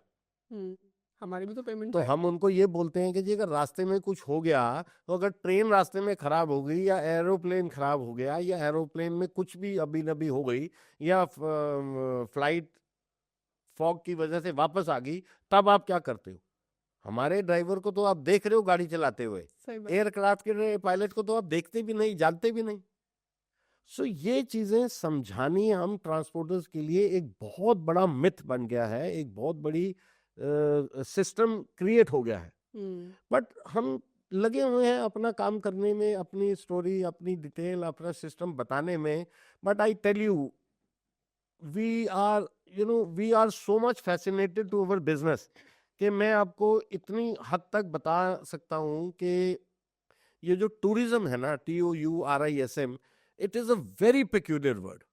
हमारी भी तो पेमेंट तो हम उनको ये बोलते हैं कि जी अगर रास्ते में कुछ हो गया, तो अगर ट्रेन रास्ते में खराब हो गई या एरोप्लेन खराब हो गया या एरोप्लेन में कुछ भी अभी नबी हो गई या फ्लाइट फॉग की वजह से वापस आ गई, तब आप क्या करते हो? हमारे ड्राइवर को तो आप देख रहे हो गाड़ी चलाते हुए, एयरक्राफ्ट के पायलट को तो आप देखते भी नहीं, जानते भी नहीं। सो ये चीजें समझानी हम ट्रांसपोर्टर्स के लिए एक बहुत बड़ा मिथ बन गया है, एक बहुत बड़ी सिस्टम क्रिएट हो गया है। बट हम लगे हुए हैं अपना काम करने में, अपनी स्टोरी, अपनी डिटेल, अपना सिस्टम बताने में। But I tell you, we are so much fascinated to our business कि मैं आपको इतनी हद तक बता सकता हूं कि ये जो टूरिज्म है ना, TOURISM, it is a very peculiar word.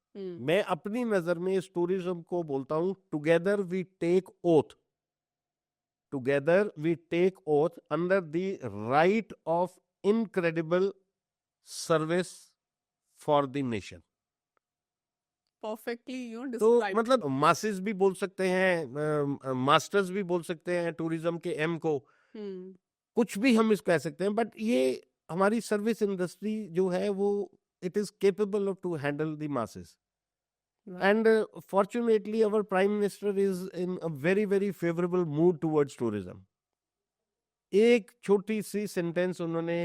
मैं अपनी नजर में इस टूरिज्म को बोलता हूं together we take oath, together we take oath under the right of incredible service for the nation. Perfectly तो मतलब मासेस भी बोल सकते हैं, मास्टर्स भी बोल सकते हैं टूरिज्म के एम को, कुछ भी हम इसको कह सकते हैं। बट ये हमारी सर्विस इंडस्ट्री जो है वो it is capable of to handle the masses. Right. And fortunately our prime minister is in a very very favorable mood towards tourism. एक छोटी सी सेंटेंस उन्होंने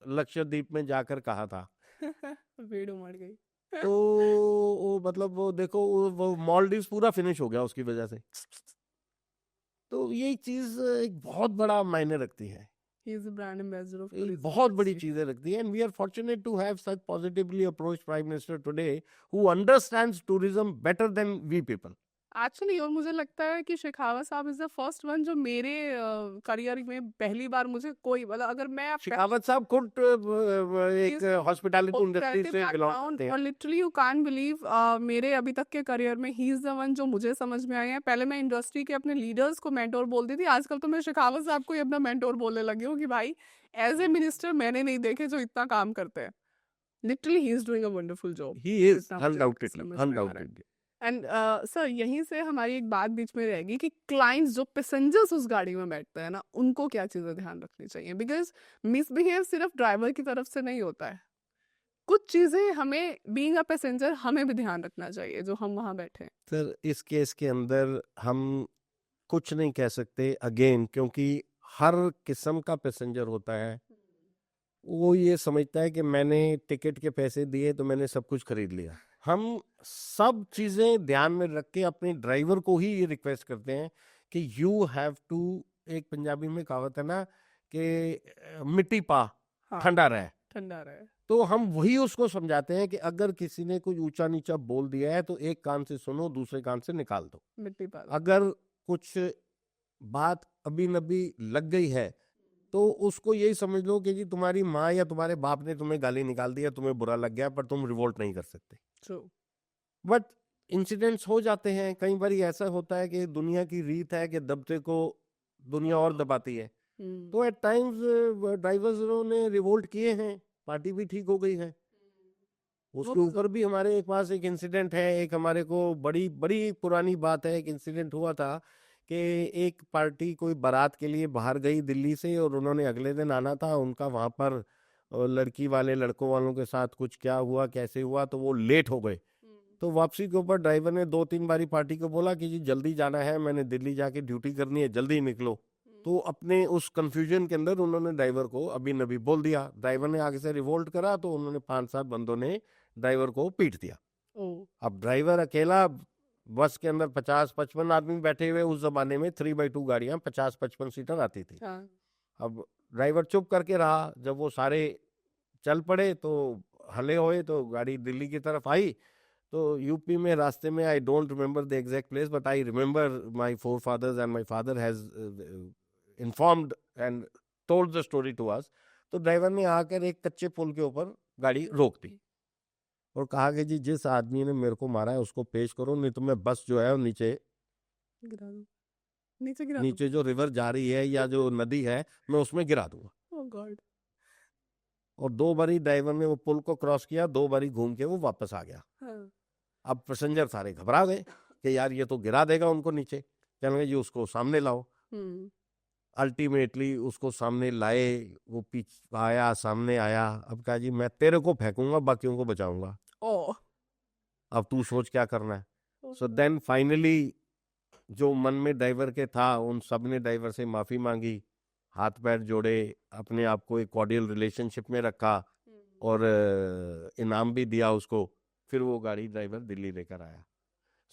लक्षद्वीप में जाकर कहा था भीड़ उमड़ गई तो वो मतलब वो देखो वो मालदीव्स पूरा फिनिश हो गया उसकी वजह से। तो ये चीज एक बहुत बड़ा मायने रखती है, He is the brand ambassador of tourism. बहुत बड़ी चीजें रखती है। And we are fortunate to have such positively approached Prime Minister today who understands tourism better than we people. Actually और मुझे लगता है कि शेखावत साहब इज द फर्स्ट वन जो मेरे करियर में पहली बार मुझे कोई मतलब अगर मैं शेखावत साहब खुद एक हॉस्पिटैलिटी इंडस्ट्री से बिलोंग करते हैं और लिटरली यू कांट बिलीव मेरे अभी तक के करियर में ही इज द वन जो मुझे समझ में आए हैं। पहले मैं इंडस्ट्री के अपने लीडर्स को मेंटोर बोलती थी, आजकल तो मैं शेखावत साहब को ही अपना मेंटोर बोलने लगी हूँ कि भाई एज ए मिनिस्टर मैंने नहीं देखे जो इतना काम करते हैं। Literally he is doing a wonderful job. He is undoubtedly. And sir यहीं से हमारी एक बात बीच में रहेगी कि क्लाइंट्स जो पैसेंजर्स उस गाड़ी में बैठते हैं ना, उनको क्या चीज़ें ध्यान रखनी चाहिए, बिकॉज मिसबिहेव सिर्फ ड्राइवर की तरफ से नहीं होता है, कुछ चीज़ें हमें बीइंग अ पैसेंजर हमें भी ध्यान रखना चाहिए जो हम वहाँ बैठे हैं। सर इस केस के अंदर हम कुछ नहीं कह सकते अगेन, क्योंकि हर किस्म का पैसेंजर होता है। वो ये समझता है कि मैंने टिकट के पैसे दिए तो मैंने सब कुछ खरीद लिया। हम सब चीजें ध्यान में रख के अपने ड्राइवर को ही ये रिक्वेस्ट करते हैं कि यू हैव टू, एक पंजाबी में कहावत है ना कि मिट्टी पा ठंडा रहे, तो हम वही उसको समझाते हैं कि अगर किसी ने कुछ ऊंचा नीचा बोल दिया है तो एक कान से सुनो, दूसरे कान से निकाल दो। मिट्टी पा अगर कुछ बात अभी नबी लग गई है तो उसको यही समझ लो कि जी तुम्हारी माँ या तुम्हारे बाप ने तुम्हें गाली निकाल दिया, तुम्हें बुरा लग गया, पर तुम रिवोल्ट नहीं कर सकते। बट इंसिडेंट्स हो जाते हैं, कई बार ऐसा होता है कि दुनिया की रीत है कि दबते को दुनिया और दबाती है। तो एट टाइम्स ड्राइवर्स ने रिवोल्ट किए हैं, पार्टी भी ठीक हो गई है। उसके ऊपर भी हमारे पास एक इंसिडेंट है, एक हमारे को बड़ी बड़ी पुरानी बात है, एक इंसिडेंट हुआ था कि एक पार्टी कोई बारात के लिए बाहर गई दिल्ली से और उन्होंने अगले दिन आना था। उनका वहां पर लड़की वाले लड़कों वालों के साथ कुछ क्या हुआ कैसे हुआ तो वो लेट हो गए। तो वापसी के ऊपर ड्राइवर ने 2-3 बारी पार्टी को बोला कि जी जल्दी जाना है, मैंने दिल्ली जाके ड्यूटी करनी है, जल्दी निकलो। तो अपने उस कंफ्यूजन के अंदर उन्होंने ड्राइवर को अभी नबी बोल दिया। ड्राइवर ने आगे से रिवोल्ट करा तो उन्होंने 5-7 बंदों ने ड्राइवर को पीट दिया। अब ड्राइवर अकेला, बस के अंदर 50-55 आदमी बैठे हुए, उस जमाने में 3x2 गाड़ियां 50-55 सीटर आती थी। अब ड्राइवर चुप करके रहा, जब वो सारे चल पड़े तो हले हुए तो गाड़ी दिल्ली की तरफ आई। तो यूपी में रास्ते में I don't remember the exact place but I remember my forefathers and my father has informed and told the story to us. तो ड्राइवर ने आकर एक कच्चे पुल के ऊपर गाड़ी रोक दी और कहा कि जी जिस आदमी ने मेरे को मारा है उसको पेश करो, नहीं तो मैं बस जो है वो नीचे गिरा दो, नीचे गिरा दो। नीचे जो रिवर जा रही है या जो नदी है मैं उसमें गिरा दूंगा। ओह गॉड। और 2 बारी ड्राइवर ने वो पुल को क्रॉस किया, 2 बारी घूम के वो वापस आ गया। हाँ। अब पैसेंजर सारे घबरा गए कि यार ये तो गिरा देगा उनको नीचे, कहने जी उसको सामने लाओ। हम्म। अल्टीमेटली उसको सामने लाए, वो पीछे आया, सामने आया। अब कहा जी मैं तेरे को फेंकूंगा, बाकियों को बचाऊंगा, ओह। अब तू सोच क्या करना है। सो देन फाइनली जो मन में ड्राइवर के था उन सब ने ड्राइवर से माफी मांगी, हाथ पैर जोड़े, अपने आप को एक कॉर्डियल रिलेशनशिप में रखा और इनाम भी दिया उसको। फिर वो गाड़ी ड्राइवर दिल्ली लेकर आया।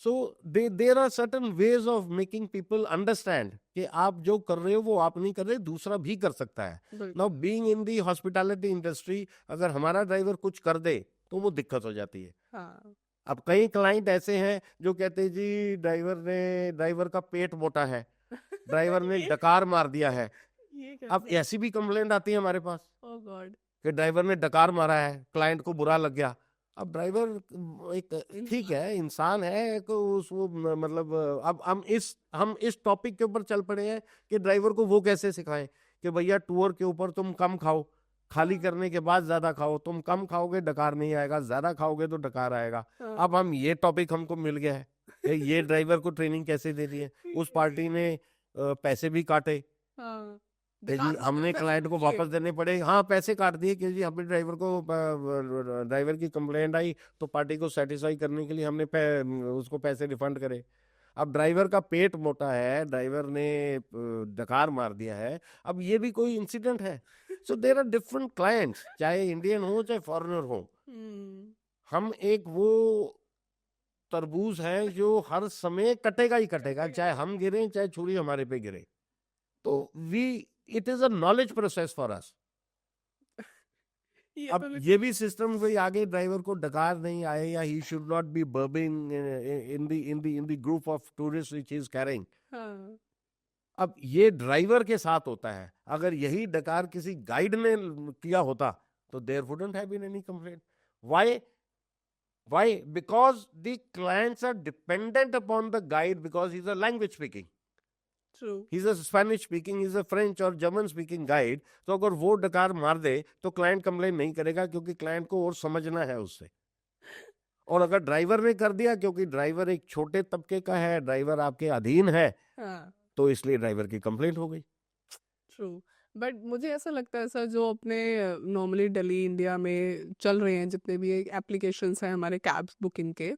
So there are certain ways of making people understand कि आप जो कर रहे हो वो आप नहीं कर रहे, दूसरा भी कर सकता है। बिल्कुल। Now being in the hospitality industry, अगर हमारा ड्राइवर कुछ कर दे तो वो दिक्कत हो जाती है। हाँ। अब कई क्लाइंट ऐसे हैं जो कहते हैं जी ड्राइवर का पेट मोटा है, ड्राइवर ने डकार मार दिया है। ये अब कैसे? ऐसी भी कंप्लेंट आती है हमारे पास ओह गॉड। कि ड्राइवर ने डकार मारा है, क्लाइंट को बुरा लग गया। अब ड्राइवर एक ठीक है, इंसान है, तो उसको मतलब अब हम इस टॉपिक के ऊपर चल पड़े हैं कि ड्राइवर को वो कैसे सिखाएं कि भैया टूर के ऊपर तुम कम खाओ, खाली करने के बाद ज्यादा खाओ। तुम कम खाओगे डकार नहीं आएगा, ज्यादा खाओगे तो डकार आएगा। हाँ। अब हम ये टॉपिक हमको मिल गया है कि ये ड्राइवर को ट्रेनिंग कैसे दे रही है। उस पार्टी ने पैसे भी काटे हाँ। कि जी हमने क्लाइंट को वापस देने पड़े। हाँ, पैसे काट दिए कि जी हमें ड्राइवर की कंप्लेंट आई तो पार्टी को सेटिस्फाई करने के लिए हमने उसको पैसे रिफंड करे। अब ड्राइवर का पेट मोटा है, ड्राइवर ने डकार मार दिया है, अब ये भी कोई इंसिडेंट है। सो देर आर डिफरेंट क्लाइंट्स, चाहे इंडियन हो चाहे फॉरेनर हो। हम एक वो तरबूज है जो हर समय कटेगा ही कटेगा, चाहे हम गिरे चाहे छुरी हमारे पे गिरे। तो it is a knowledge process for us. अब ये भी सिस्टम कोई आगे ड्राइवर को डकार नहीं आए या he should not be burping in the group of tourist which is carrying. हाँ। अब ये ड्राइवर के साथ होता है, अगर यही डकार किसी गाइड ने किया होता तो there wouldn't have been any complaint. Why because the clients are dependent upon the guide because he is a language speaking, True. he's a Spanish speaking, he's a French और German speaking guide। तो अगर वो डकार मार दे तो client complain नहीं करेगा क्योंकि क्लाइंट को और समझना है उससे। और अगर ड्राइवर ने कर दिया, क्योंकि ड्राइवर एक छोटे तबके का है, ड्राइवर आपके अधीन है, हाँ। तो इसलिए ड्राइवर की कंप्लेंट हो गई। ट्रू। बट मुझे ऐसा लगता है सर, जो अपने नॉर्मली दिल्ली इंडिया में चल रहे हैं जितने भी एप्लीकेशंस हैं हमारे कैब्स बुकिंग के,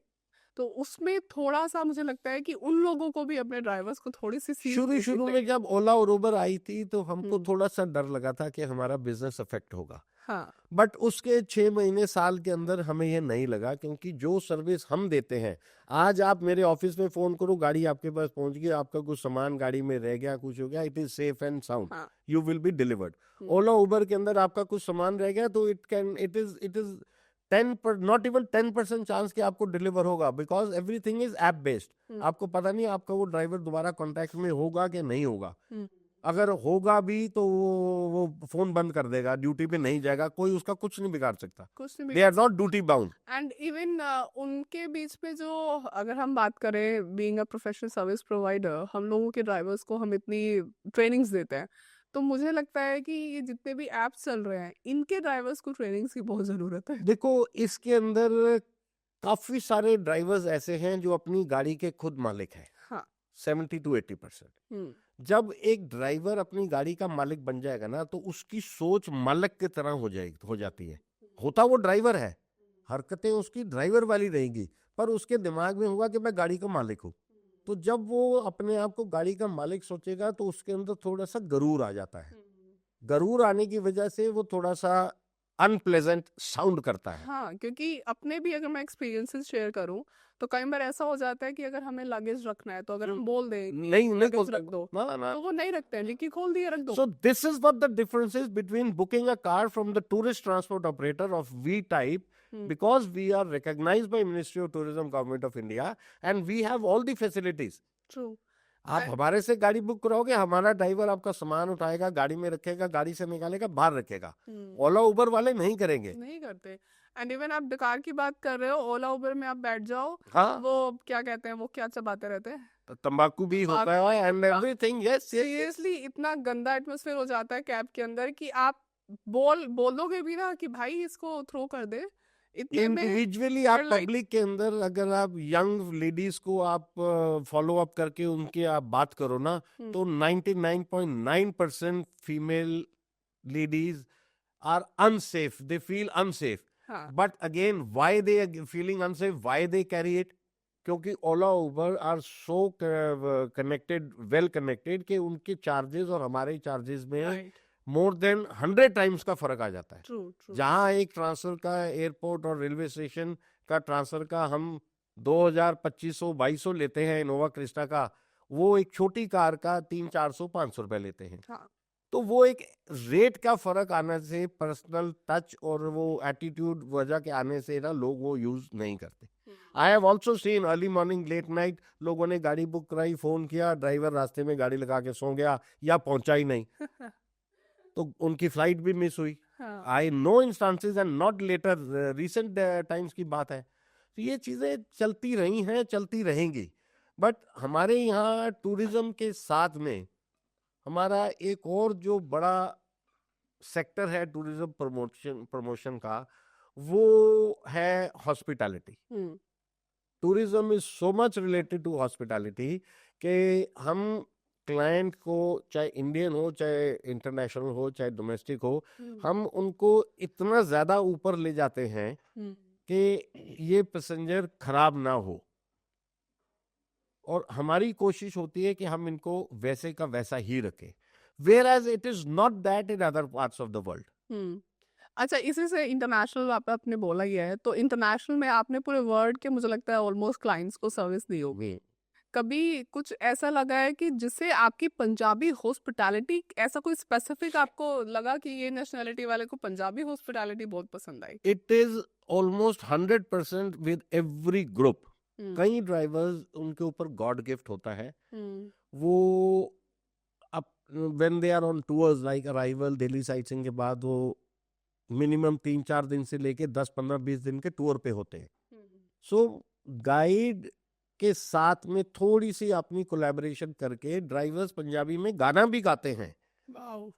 तो उसमें थोड़ा सा मुझे लगता है कि उन लोगों को भी अपने ड्राइवर्स को थोड़ी सी सीख शुरू देनी शुरू में चाहिए। जब ओला और उबर आई थी तो हमको हम्म। थोड़ा सा डर लगा था कि हमारा बिजनेस अफेक्ट होगा। हाँ। बट उसके 6 महीने साल के अंदर हमें यह नहीं लगा, क्योंकि जो सर्विस हम देते हैं, आज आप मेरे ऑफिस में फोन करो, गाड़ी आपके पास पहुंच गई, आपका कुछ सामान गाड़ी में रह गया, कुछ हो गया, it is safe and sound, हाँ। You will be delivered. Hmm. Ola Uber के अंदर आपका कुछ सामान रह गया तो it is not even 10% chance कि आपको डिलीवर होगा, because everything is app based. आपको पता नहीं आपका वो ड्राइवर दोबारा कॉन्टेक्ट में होगा कि नहीं होगा। अगर होगा भी तो वो फोन बंद कर देगा, ड्यूटी पे नहीं जाएगा, कोई उसका कुछ नहीं बिगाड़ सकता। कुछ नहीं। They are not duty bound. And even उनके बीच में जो, अगर हम बात करें being a professional service provider, हम लोगों के ड्राइवर्स को हम इतनी ट्रेनिंग्स देते हैं, तो मुझे लगता है कि ये जितने भी ऐप्स चल रहे हैं इनके ड्राइवर्स को ट्रेनिंग्स की बहुत ज़रूरत है। देखो, इसके अंदर काफी सारे ड्राइवर्स ऐसे हैं जो अपनी गाड़ी के खुद मालिक हैं। हाँ। 70 to 80%। जब एक ड्राइवर अपनी गाड़ी का मालिक बन जाएगा ना, तो उसकी सोच मालिक की तरह हो जाती है। होता वो ड्राइवर है, हरकतें उसकी ड्राइवर वाली रहेंगी, पर उसके दिमाग में होगा कि मैं गाड़ी का मालिक हूँ। तो जब वो अपने आप को गाड़ी का मालिक सोचेगा तो उसके अंदर थोड़ा सा गरूर आ जाता है। गरूर आने की वजह से वो थोड़ा सा अनप्लेजेंट साउंड करता है। हाँ, क्योंकि अपने भी अगर मैं एक्सपीरियंसेस शेयर करूं तो कई बार ऐसा हो जाता है कि अगर हमें लगेज रखना है तो अगर हम बोल दें नहीं नहीं लगेज खोलते रख दो ना ना। तो वो नहीं रखते हैं, डिक्की खोल दिए रख दो। So this is what the difference is between booking a car from the tourist transport operator of V type, because we are recognized by Ministry of Tourism, Government of India, and we have all the facilities. True. आप हमारे से गाड़ी book कराओगे, हमारा driver आपका सामान उठाएगा, गाड़ी में रखेगा, गाड़ी से निकालेगा, बाहर रखेगा। ओला उबर वाले नहीं करेंगे। नहीं करते। एंड इवन आप डकार की बात कर रहे हो, ओला उबर में आप बैठ जाओ, हाँ, वो क्या कहते हैं, वो क्या चबाते रहते हैं, तंबाकू भी होता है एंड एवरीथिंग। यस, सीरियसली इतना गंदा एटमोसफेयर हो जाता है कैब के अंदर कि आप बोलोगे भी ना कि भाई इसको थ्रो कर दे, इतने में इंडिविजुअली आप like- पब्लिक के अंदर अगर आप यंग लेडीज को आप फॉलो अप करके उनके आप बात करो ना, तो 99.9% female ladies are unsafe, they feel unsafe. हाँ, but again why they feeling unsafe, why they carry it? क्योंकि Ola Uber are so connected, well connected, कि उनके चार्जेस और हमारे चार्जेस में राइट, मोर देन 100 टाइम्स का फर्क आ जाता है। True true. जहां एक ट्रांसफर का एयरपोर्ट और रेलवे स्टेशन का ट्रांसफर का हम 2000, 2500, 2200 लेते हैं इनोवा क्रिस्टा का, वो एक छोटी कार का 300, 400, 500 रुपए लेते हैं। हाँ, तो वो एक रेट का फर्क आने से, पर्सनल टच और वो एटीट्यूड वजह के आने से ना लोग वो यूज नहीं करते। I have also seen early morning late night, लोगों ने गाड़ी बुक कराई, फोन किया, ड्राइवर रास्ते में गाड़ी लगा के सो गया या पहुंचा ही नहीं, तो उनकी फ्लाइट भी मिस हुई। हाँ, I know instances and not later, recent times की बात है। तो ये चीजें चलती रही हैं, चलती रहेंगी। बट हमारे यहाँ टूरिज्म के साथ में हमारा एक और जो बड़ा सेक्टर है टूरिज्म प्रमोशन का, वो है hospitality. Tourism is so much related to hospitality कि हम क्लाइंट को, चाहे इंडियन हो, चाहे इंटरनेशनल हो, चाहे डोमेस्टिक हो, हम उनको इतना ज्यादा ऊपर ले जाते हैं कि ये पैसेंजर खराब ना हो, और हमारी कोशिश होती है कि हम इनको वैसे का वैसा ही रखें, whereas it is not that in other parts of the world. अच्छा, इसी से इंटरनेशनल आपने बोला ही है, तो इंटरनेशनल में आपने पूरे वर्ल्ड के मुझे लगता है ऑलमोस्ट क्लाइंट्स को सर्विस दी होगी। कभी कुछ ऐसा लगा है कि जिससे आपकी पंजाबी हॉस्पिटैलिटी, ऐसा कोई स्पेसिफिक आपको लगा कि ये नेशनैलिटी वाले को पंजाबी हॉस्पिटैलिटी बहुत पसंद आई? It is almost 100% with every group. कई ड्राइवर्स, उनके ऊपर गॉड गिफ्ट होता है, वो अब when they are on tours like arrival, Delhi sightseeing के बाद वो मिनिमम 3-4 दिन से लेके 10, 15, 20 दिन के टूर पे होते हैं। सो गाइड के साथ में थोड़ी सी अपनी कोलैबोरेशन करके ड्राइवर्स पंजाबी में गाना भी गाते हैं,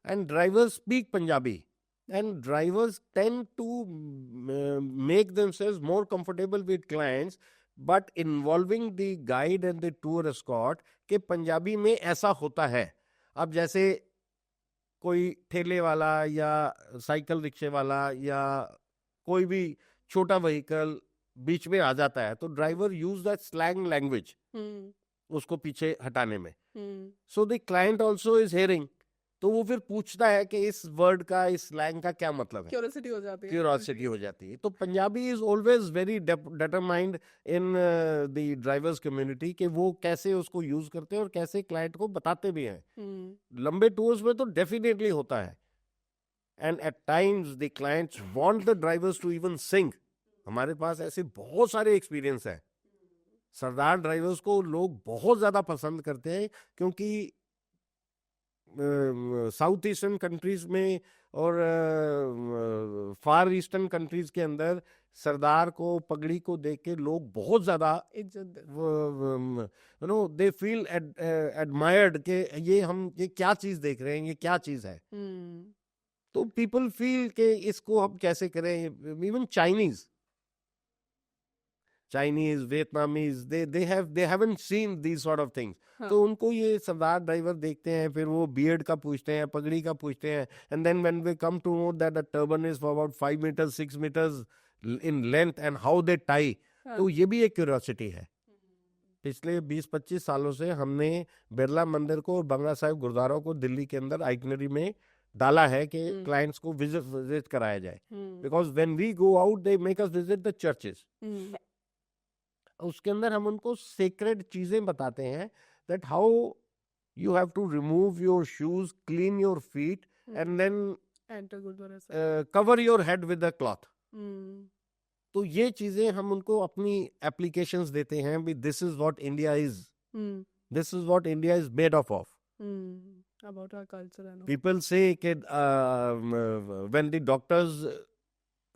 and drivers speak Punjabi, and drivers tend to make themselves more comfortable with clients, but involving the guide and the tour escort के पंजाबी में ऐसा होता है। अब जैसे कोई ठेले वाला या साइकिल रिक्शे वाला या कोई भी छोटा व्हीकल बीच में आ जाता है, तो driver use that slang language उसको पीछे हटाने में। So the client also is hearing, तो वो फिर पूछता है कि इस वर्ड का, इस स्लैंग का क्या मतलब है, क्यूरियोसिटी हो जाती है। क्यूरियोसिटी हो जाती है। तो Punjabi is always very determined in the drivers community कि वो कैसे उसको यूज करते हैं और कैसे क्लाइंट को बताते भी हैं। लंबे टूर्स में तो डेफिनेटली होता है, and at times the clients want the drivers to even sing. हमारे पास ऐसे बहुत सारे एक्सपीरियंस है। सरदार ड्राइवर्स को लोग बहुत ज्यादा पसंद करते हैं, क्योंकि साउथ ईस्टर्न कंट्रीज में और फार ईस्टर्न कंट्रीज के अंदर सरदार को, पगड़ी को देख के लोग बहुत ज्यादा इज्जत, you know, they feel admired कि ये क्या चीज देख रहे हैं, ये क्या चीज है। तो पीपल फील कि इसको हम कैसे करें। Even Chinese, Vietnamese, they haven't seen these sort of things. तो उनको ये सरदार ड्राइवर देखते हैं, फिर वो बियर्ड का पूछते हैं, पगड़ी का पूछते हैं, and then when we come to know that the turban is for about 5 meters, 6 meters in length and how they tie, तो ये भी एक क्यूरियोसिटी है। पिछले 20-25 सालों से हमने बिरला मंदिर को और बंगला साहिब गुरुद्वारा को दिल्ली के अंदर आइटनरी में डाला है कि हम्म। क्लाइंट्स को विजिट कराया जाए, hmm. Because when we go out they make us visit the churches. Hmm. उसके अंदर हम उनको सेक्रेड चीजें बताते हैं, that how you have to remove your shoes, clean your feet and then enter gurudwara sahib. Cover your head with a cloth. Hmm. तो ये चीजें हम उनको अपनी एप्लीकेशंस देते हैं, भी this is what India is, hmm. This is what India is made of. About our culture and all. People say that when the doctors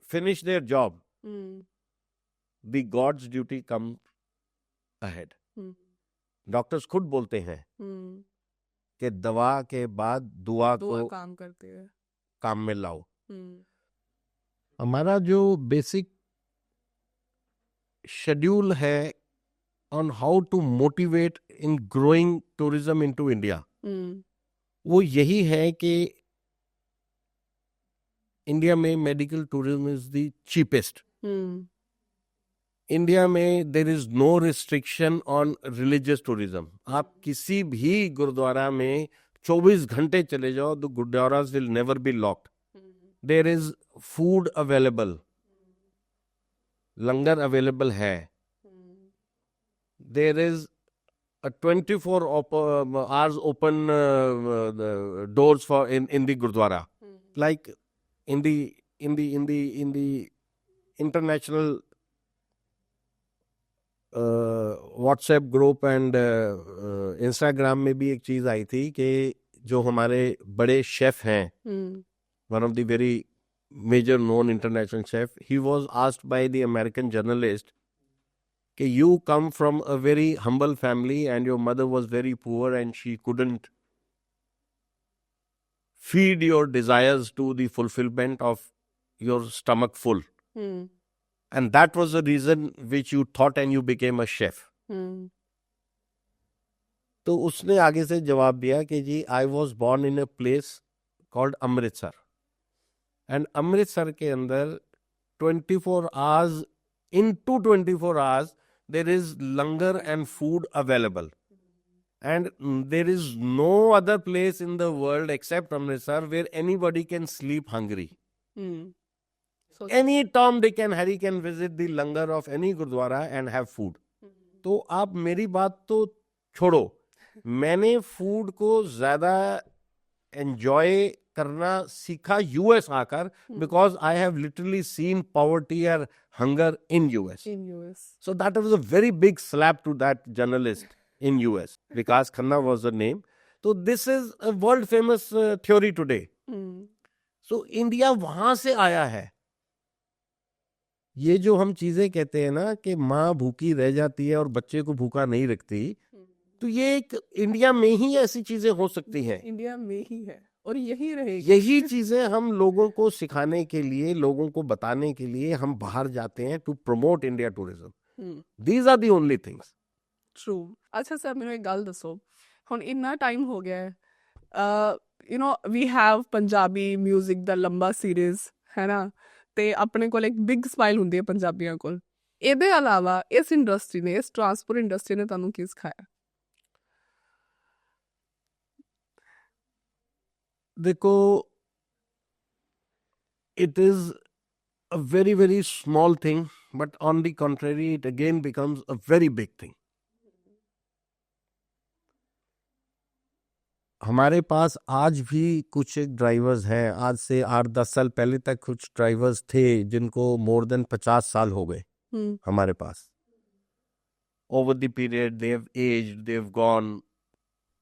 finish their job, Hmm. the God's duty comes ahead. Hmm. Doctors खुद बोलते हैं Hmm. कि दवा के बाद दुआ दो को काम करते हैं। काम में लाओ। Hmm. हमारा जो बेसिक शेड्यूल है on how to motivate in growing tourism into India, Hmm. वो यही है कि इंडिया में medical tourism is the cheapest. Hmm. India में there is no restriction on religious tourism. आप किसी भी गुरुद्वारा में 24 घंटे चले जाओ, the gurudwaras will never be locked. There is food available, langar available है। There is a 24 hours open doors for in the gurdwara, like in the international WhatsApp group and Instagram में भी एक चीज आई थी कि जो हमारे बड़े शेफ हैं, one of the very major known international chef, he was asked by the American journalist कि you come from a very humble family and your mother was very poor and she couldn't feed your desires to the fulfillment of your stomach full. And that was the reason which you thought and you became a chef. तो उसने आगे से जवाब दिया कि जी I was born in a place called Amritsar, and Amritsar के अंदर 24 hours, into 24 hours there is langar and food available, and there is no other place in the world except Amritsar where anybody can sleep hungry. So Any Tom, Dick and Harry can visit the langar of any gurdwara and have food. तो आप मेरी बात तो छोड़ो, मैंने food को ज्यादा enjoy करना सीखा यूएस आकर, because I have literally seen poverty और hunger in US. in US. So that was a very big slap to that journalist in US. Vikas Khanna was the name. So this is a world famous theory today. So India वहां से आया है. ये जो हम चीजें कहते हैं ना कि माँ भूखी रह जाती है और बच्चे को भूखा नहीं रखती, तो ये एक इंडिया में ही ऐसी चीजें हो सकती हैं. इंडिया में ही है और यही रहेगी. यही चीजें हम लोगों को सिखाने के लिए, लोगों को बताने के लिए हम बाहर जाते हैं to promote India tourism. These are the only things. True. ਅੱਛਾ ਸਰ, ਮੈਨੂੰ ਇੱਕ ਗੱਲ ਦੱਸੋ, ਹੁਣ ਇੰਨਾ ਟਾਈਮ ਹੋ ਗਿਆ ਹੈ, ਵੀ ਹੈਵ ਪੰਜਾਬੀ ਮਿਊਜ਼ਿਕ ਦਾ ਲੰਬਾ ਸੀਰੀਜ਼ ਹੈ ਨਾ, ਤੇ ਆਪਣੇ ਕੋਲ ਇੱਕ ਬਿਗ ਸਮਾਈਲ ਹੁੰਦੀ ਹੈ ਪੰਜਾਬੀਆਂ ਕੋਲ. ਇਹਦੇ ਇਲਾਵਾ ਇਸ ਇੰਡਸਟਰੀ ਨੇ, ਇਸ ਟਰਾਂਸਪੋਰਟ ਇੰਡਸਟਰੀ ਨੇ ਤੁਹਾਨੂੰ ਕੀ ਸਿਖਾਇਆ? देखो, it is a very very small thing, but on the contrary it again becomes a very big thing. हमारे पास आज भी कुछ ड्राइवर्स हैं, आज से 8-10 साल पहले तक कुछ ड्राइवर्स थे जिनको मोर देन 50 साल हो गए हमारे पास. Over the period they have aged, they have gone,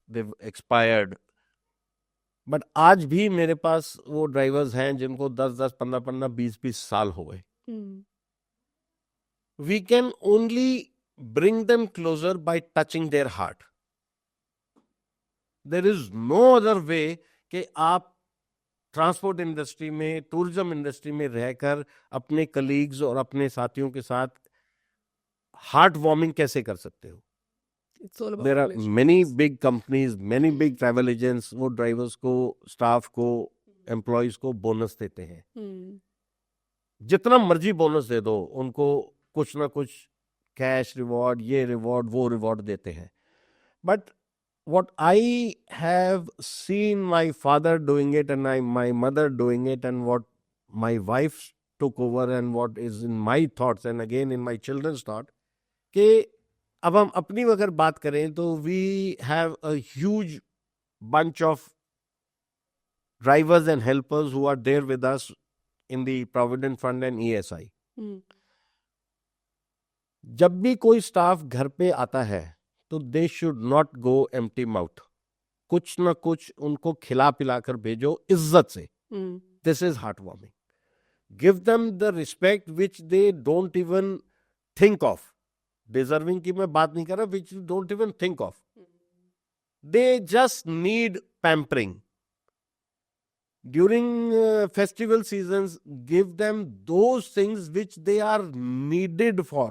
they've expired. But आज भी मेरे पास वो ड्राइवर्स हैं जिनको 10-10, 15-15, 20-20 साल हो गए. We can only bring them closer by touching their heart. There is no other way कि आप ट्रांसपोर्ट इंडस्ट्री में, टूरिज्म इंडस्ट्री में रहकर अपने कलीग्स और अपने साथियों के साथ हार्ट वार्मिंग कैसे कर सकते हो. It's all about There are relationships. many big companies, many big travel agents, वो ड्राइवर्स को, स्टाफ को, एम्प्लॉयज को बोनस देते हैं. जितना मर्जी बोनस दे दो, उनको कुछ ना कुछ कैश रिवॉर्ड, ये रिवॉर्ड, वो रिवॉर्ड देते हैं. But what I have seen my father doing it and my mother doing it, and what my wife took over, and what is in my thoughts and again in my children's thought, कि अब हम अपनी अगर बात करें तो we have a huge bunch of drivers and helpers who are there with us in the Provident Fund and ESI. जब भी कोई स्टाफ घर पे आता है तो they should not go empty mouth. कुछ ना कुछ उनको खिला पिला कर भेजो इज्जत से. This is heart warming. Give them the respect which they don't even think of. Deserving की मैं बात नहीं कर रहा, which don't even think of. They just need pampering. During festival seasons, give them those things which they are needed for.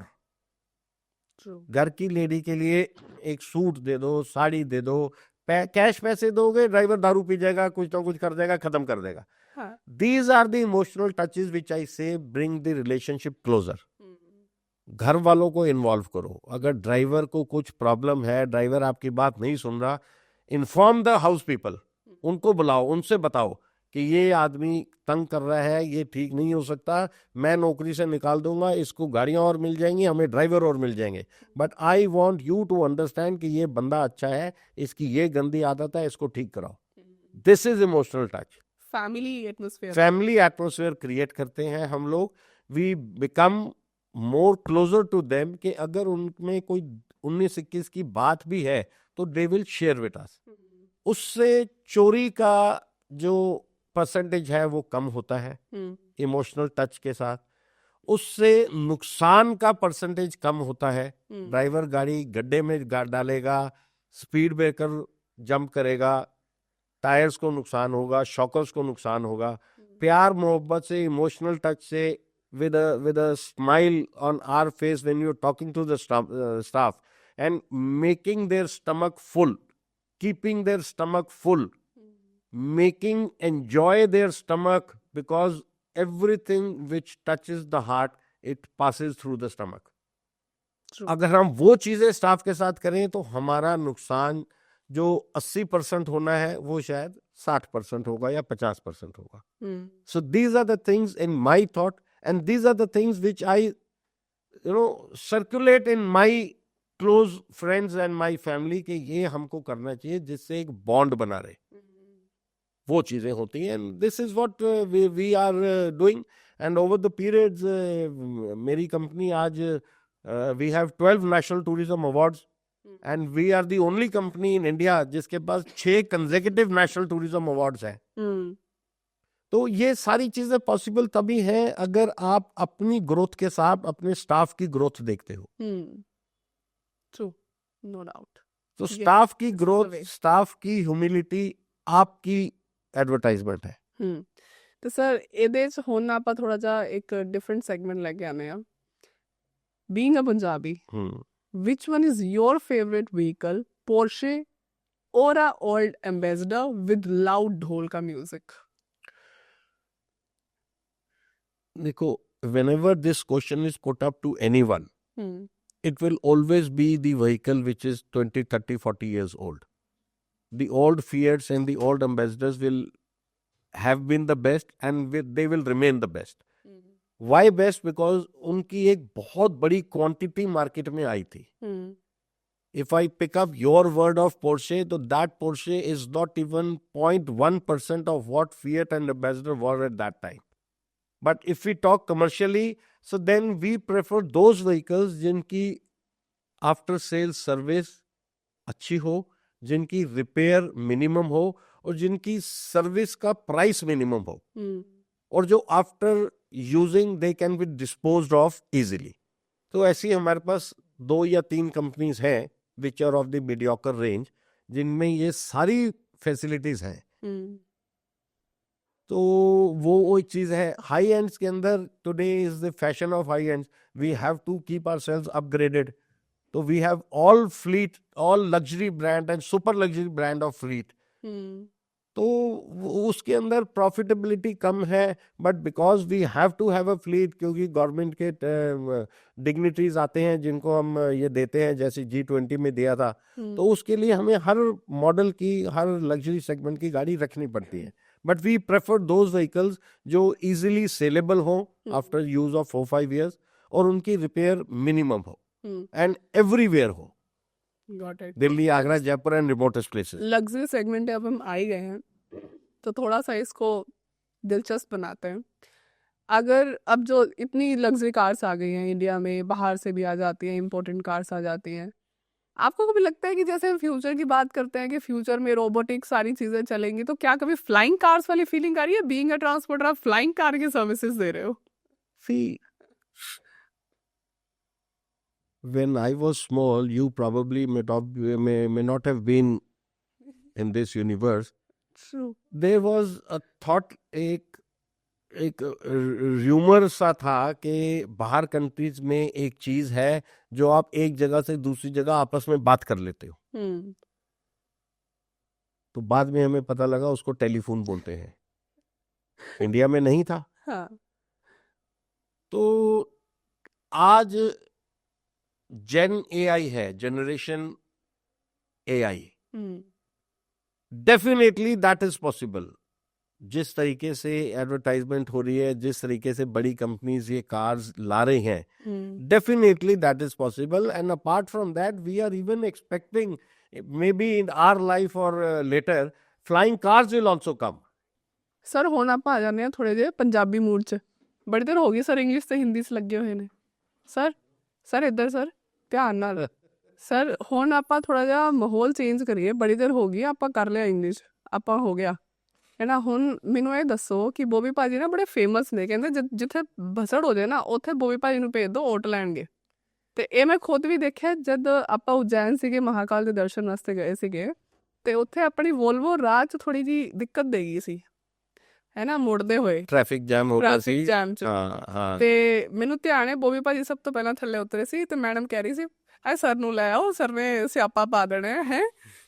True. घर की lady के लिए एक सूट दे दो, साड़ी दे दो. कैश पैसे दोगे, ड्राइवर दारू पी जाएगा, कुछ ना कुछ कर देगा, खत्म कर देगा. These are the emotional touches which I say bring the relationship closer. घर वालों को इन्वॉल्व करो. अगर ड्राइवर को कुछ प्रॉब्लम है, ड्राइवर आपकी बात नहीं सुन रहा, इन्फॉर्म द हाउस पीपल. उनको बुलाओ, उनसे बताओ कि ये आदमी तंग कर रहा है, ये ठीक नहीं हो सकता, मैं नौकरी से निकाल दूंगा, इसको गाड़ियां और मिल जाएंगी, हमें ड्राइवर और मिल जाएंगे, but I want you to understand कि ये बंदा अच्छा है, इसकी ये गंदी आदत है, इसको ठीक कराओ. This is emotional touch. Family atmosphere create करते हैं हम लोग. We become more closer to them कि अगर उनमें कोई 19-21 की बात भी है तो they will share with us. उससे चोरी का जो परसेंटेज है वो कम होता है इमोशनल टच के साथ. उससे नुकसान का परसेंटेज कम होता है. ड्राइवर गाड़ी गड्ढे में डालेगा, स्पीड ब्रेकर जंप करेगा, टायर्स को नुकसान होगा, शॉकर्स को नुकसान होगा. प्यार मोहब्बत से, इमोशनल टच से, with a smile on our face when you're talking to the staff and making their stomach full, keeping their stomach full, making enjoy their stomach, because everything which touches the heart, it passes through the stomach. True. अगर हम वो चीजें staff के साथ करें तो हमारा नुकसान जो 80% होना है वो शायद 60% होगा या 50% होगा. So these are the things in my thought, and these are the things which I circulate in my close friends and my family कि ये हमको करना चाहिए जिससे एक बॉन्ड बना रहे. वो चीजें होती हैं. and this is what we are doing, and over the periods मेरी कंपनी आज we have 12 national tourism awards, and we are the only company in India जिसके पास 6 consecutive national tourism awards हैं. तो ये सारी चीजें पॉसिबल तभी हैं अगर आप अपनी ग्रोथ के साथ अपने स्टाफ की ग्रोथ देखते हो. True, no doubt. तो स्टाफ की ग्रोथ, स्टाफ की ह्यूमिलिटी आपकी ਐਡਵਰਟਾਈਜ਼ਮੈਂਟ ਹੈ. ਤੇ ਸਰ ਇਹਦੇ ਚ ਹੁਣ ਆਪਾਂ ਥੋੜਾ ਜਿਹਾ ਇੱਕ ਡਿਫਰੈਂਟ ਸੈਗਮੈਂਟ ਲੈ ਕੇ ਆਨੇ ਆ. Being a Punjabi, which one is your favorite vehicle, Porsche or a old Ambassador with loud ढोल का music? देखो, whenever this question is put up to anyone, it will always be the vehicle which is 20, 30, 40 years old. The old Fiats and the old Ambassadors will have been the best, and they will remain the best. Why best? Because उनकी एक बहुत बड़ी quantity market में आई थी. If I pick up your word of Porsche, तो that Porsche is not even 0.1% of what Fiat and Ambassador were at that time. But if we talk commercially, so then we prefer those vehicles जिनकी after sale service अच्छी हो, जिनकी repair minimum हो, और जिनकी service का price minimum हो, और जो after using they can be disposed of easily. तो ऐसी हमारे पास 2 या 3 कंपनीज हैं which are of the mediocre range, जिनमें ये सारी फैसिलिटीज हैं. तो वो एक चीज है. हाई एंड्स के अंदर today is the fashion of high ends, we have to keep ourselves upgraded. तो we have all fleet, all luxury brand and super luxury brand of fleet. तो उसके अंदर प्रॉफिटेबिलिटी कम है, but because we have to have a fleet, क्योंकि government के dignitaries आते हैं जिनको हम ये देते हैं, जैसे G20 में दिया था, तो उसके लिए हमें हर मॉडल की, हर लग्जरी सेगमेंट की गाड़ी रखनी पड़ती है. But we prefer those vehicles जो इजीली सेलेबल हो आफ्टर यूज ऑफ 4-5 years, और उनकी रिपेयर मिनिमम हो एंड एवरीवेयर हो. Got it. Delhi, Agra, Jaipur and remotest places. Luxury segment पे अब हम आ ही गए हैं, तो थोड़ा सा इसको दिलचस्प बनाते हैं. अगर अब जो इतनी लग्जरी कार्स आ गई हैं इंडिया में, बाहर से भी आ जाती हैं, इंपोर्टेंट कार्स आ जाती हैं, आपको कभी लगता है कि जैसे हम फ्यूचर की बात करते हैं कि फ्यूचर में रोबोटिक सारी चीजें चलेंगी, तो क्या कभी फ्लाइंग कार्स वाली फीलिंग आ रही है? बीइंग अ ट्रांसपोर्टर आप फ्लाइंग कार की सर्विसेज दे रहे हो. See, when I was small, you probably may not have been in this universe. True. There was a thought, एक रूमर सा था कि बाहर कंट्रीज में एक चीज है जो आप एक जगह से दूसरी जगह आपस में बात कर लेते हो. तो बाद में हमें पता लगा उसको टेलीफोन बोलते हैं. इंडिया में नहीं था. हाँ. तो आज जेन AI है, generation AI. Definitely that is possible. जिस तरीके से एडवर्टाइजमेंट हो रही है, जिस तरीके से बड़ी कंपनीज ये कार्स ला रही हैं, definitely that is possible. And apart from that we are even expecting may be in our life और later flying cars will also come. Sir ਹੁਣ ਆਪਾਂ ਆ ਜਾਂਦੇ ਹਾਂ ਥੋੜੇ ਜਿਹੇ ਪੰਜਾਬੀ ਮੂਡ 'ਚ. ਬੜੀ ਦੇਰ ਹੋ ਗਈ ਸਰ ਇੰਗਲਿਸ਼ ਤੇ ਹਿੰਦੀ 'ਚ ਲੱਗੇ ਹੋਏ ਨੇ. ਸਰ ਇੱਧਰ ਸਰ ਧਿਆਨ ਨਾਲ. ਸਰ ਹੁਣ ਆਪਾਂ ਥੋੜਾ ਜਿਹਾ ਮਾਹੌਲ ਚੇਂਜ ਕਰੀਏ. ਬੜੀ ਦੇਰ ਹੋ ਗਈ, ਆਪਾਂ ਕਰ ਲਿਆ ਇੰਗਲਿਸ਼, ਆਪਾਂ ਹੋ ਗਿਆ ਹੈ ਨਾ. ਹੁਣ ਮੈਨੂੰ ਇਹ ਦੱਸੋ ਕਿ ਬੋਬੀ ਭਾਜੀ ਨਾ ਬੜੇ ਫੇਮਸ ਨੇ, ਕਹਿੰਦੇ ਜਿੱਥੇ ਭਸੜ ਹੋ ਜਾਏ ਨਾ ਉੱਥੇ ਬੋਬੀ ਭਾਜੀ ਨੂੰ ਭੇਜ ਦਿਓ, ਓਟ ਲੈਣਗੇ. ਤੇ ਇਹ ਮੈਂ ਖੁਦ ਵੀ ਦੇਖਿਆ ਜਦ ਆਪਾਂ ਉਜੈਨ ਸੀਗੇ, ਮਹਾਕਾਲ ਦੇ ਦਰਸ਼ਨ ਵਾਸਤੇ ਗਏ ਸੀਗੇ, ਤੇ ਉੱਥੇ ਆਪਣੀ ਵੋਲਵੋ ਰਾਹ 'ਚ ਥੋੜੀ ਜਿਹੀ ਦਿੱਕਤ ਦੇ ਗਈ ਸੀ, ਹੈ ਨਾ, ਮੁੜਦੇ ਹੋਏ ਟ੍ਰੈਫਿਕ ਜੈਮ ਹੋ ਗਿਆ ਸੀ. ਟ੍ਰੈਫਿਕ ਜੈਮ 'ਚ. ਹਾਂ. ਤੇ ਮੈਨੂੰ ਧਿਆਨ ਹੈ ਬੋਬੀ ਭਾਜੀ ਸਭ ਤੋਂ ਪਹਿਲਾਂ ਥੱਲੇ ਉਤਰੇ ਸੀ, ਤੇ ਮੈਡਮ ਕਹਿ ਰਹੀ ਸੀ ਐ ਸਰ ਨੂੰ ਲੈ ਆਓ, ਸਰ ਨੇ ਸਿਆਪਾ ਪਾ ਦੇਣਾ ਹੈ.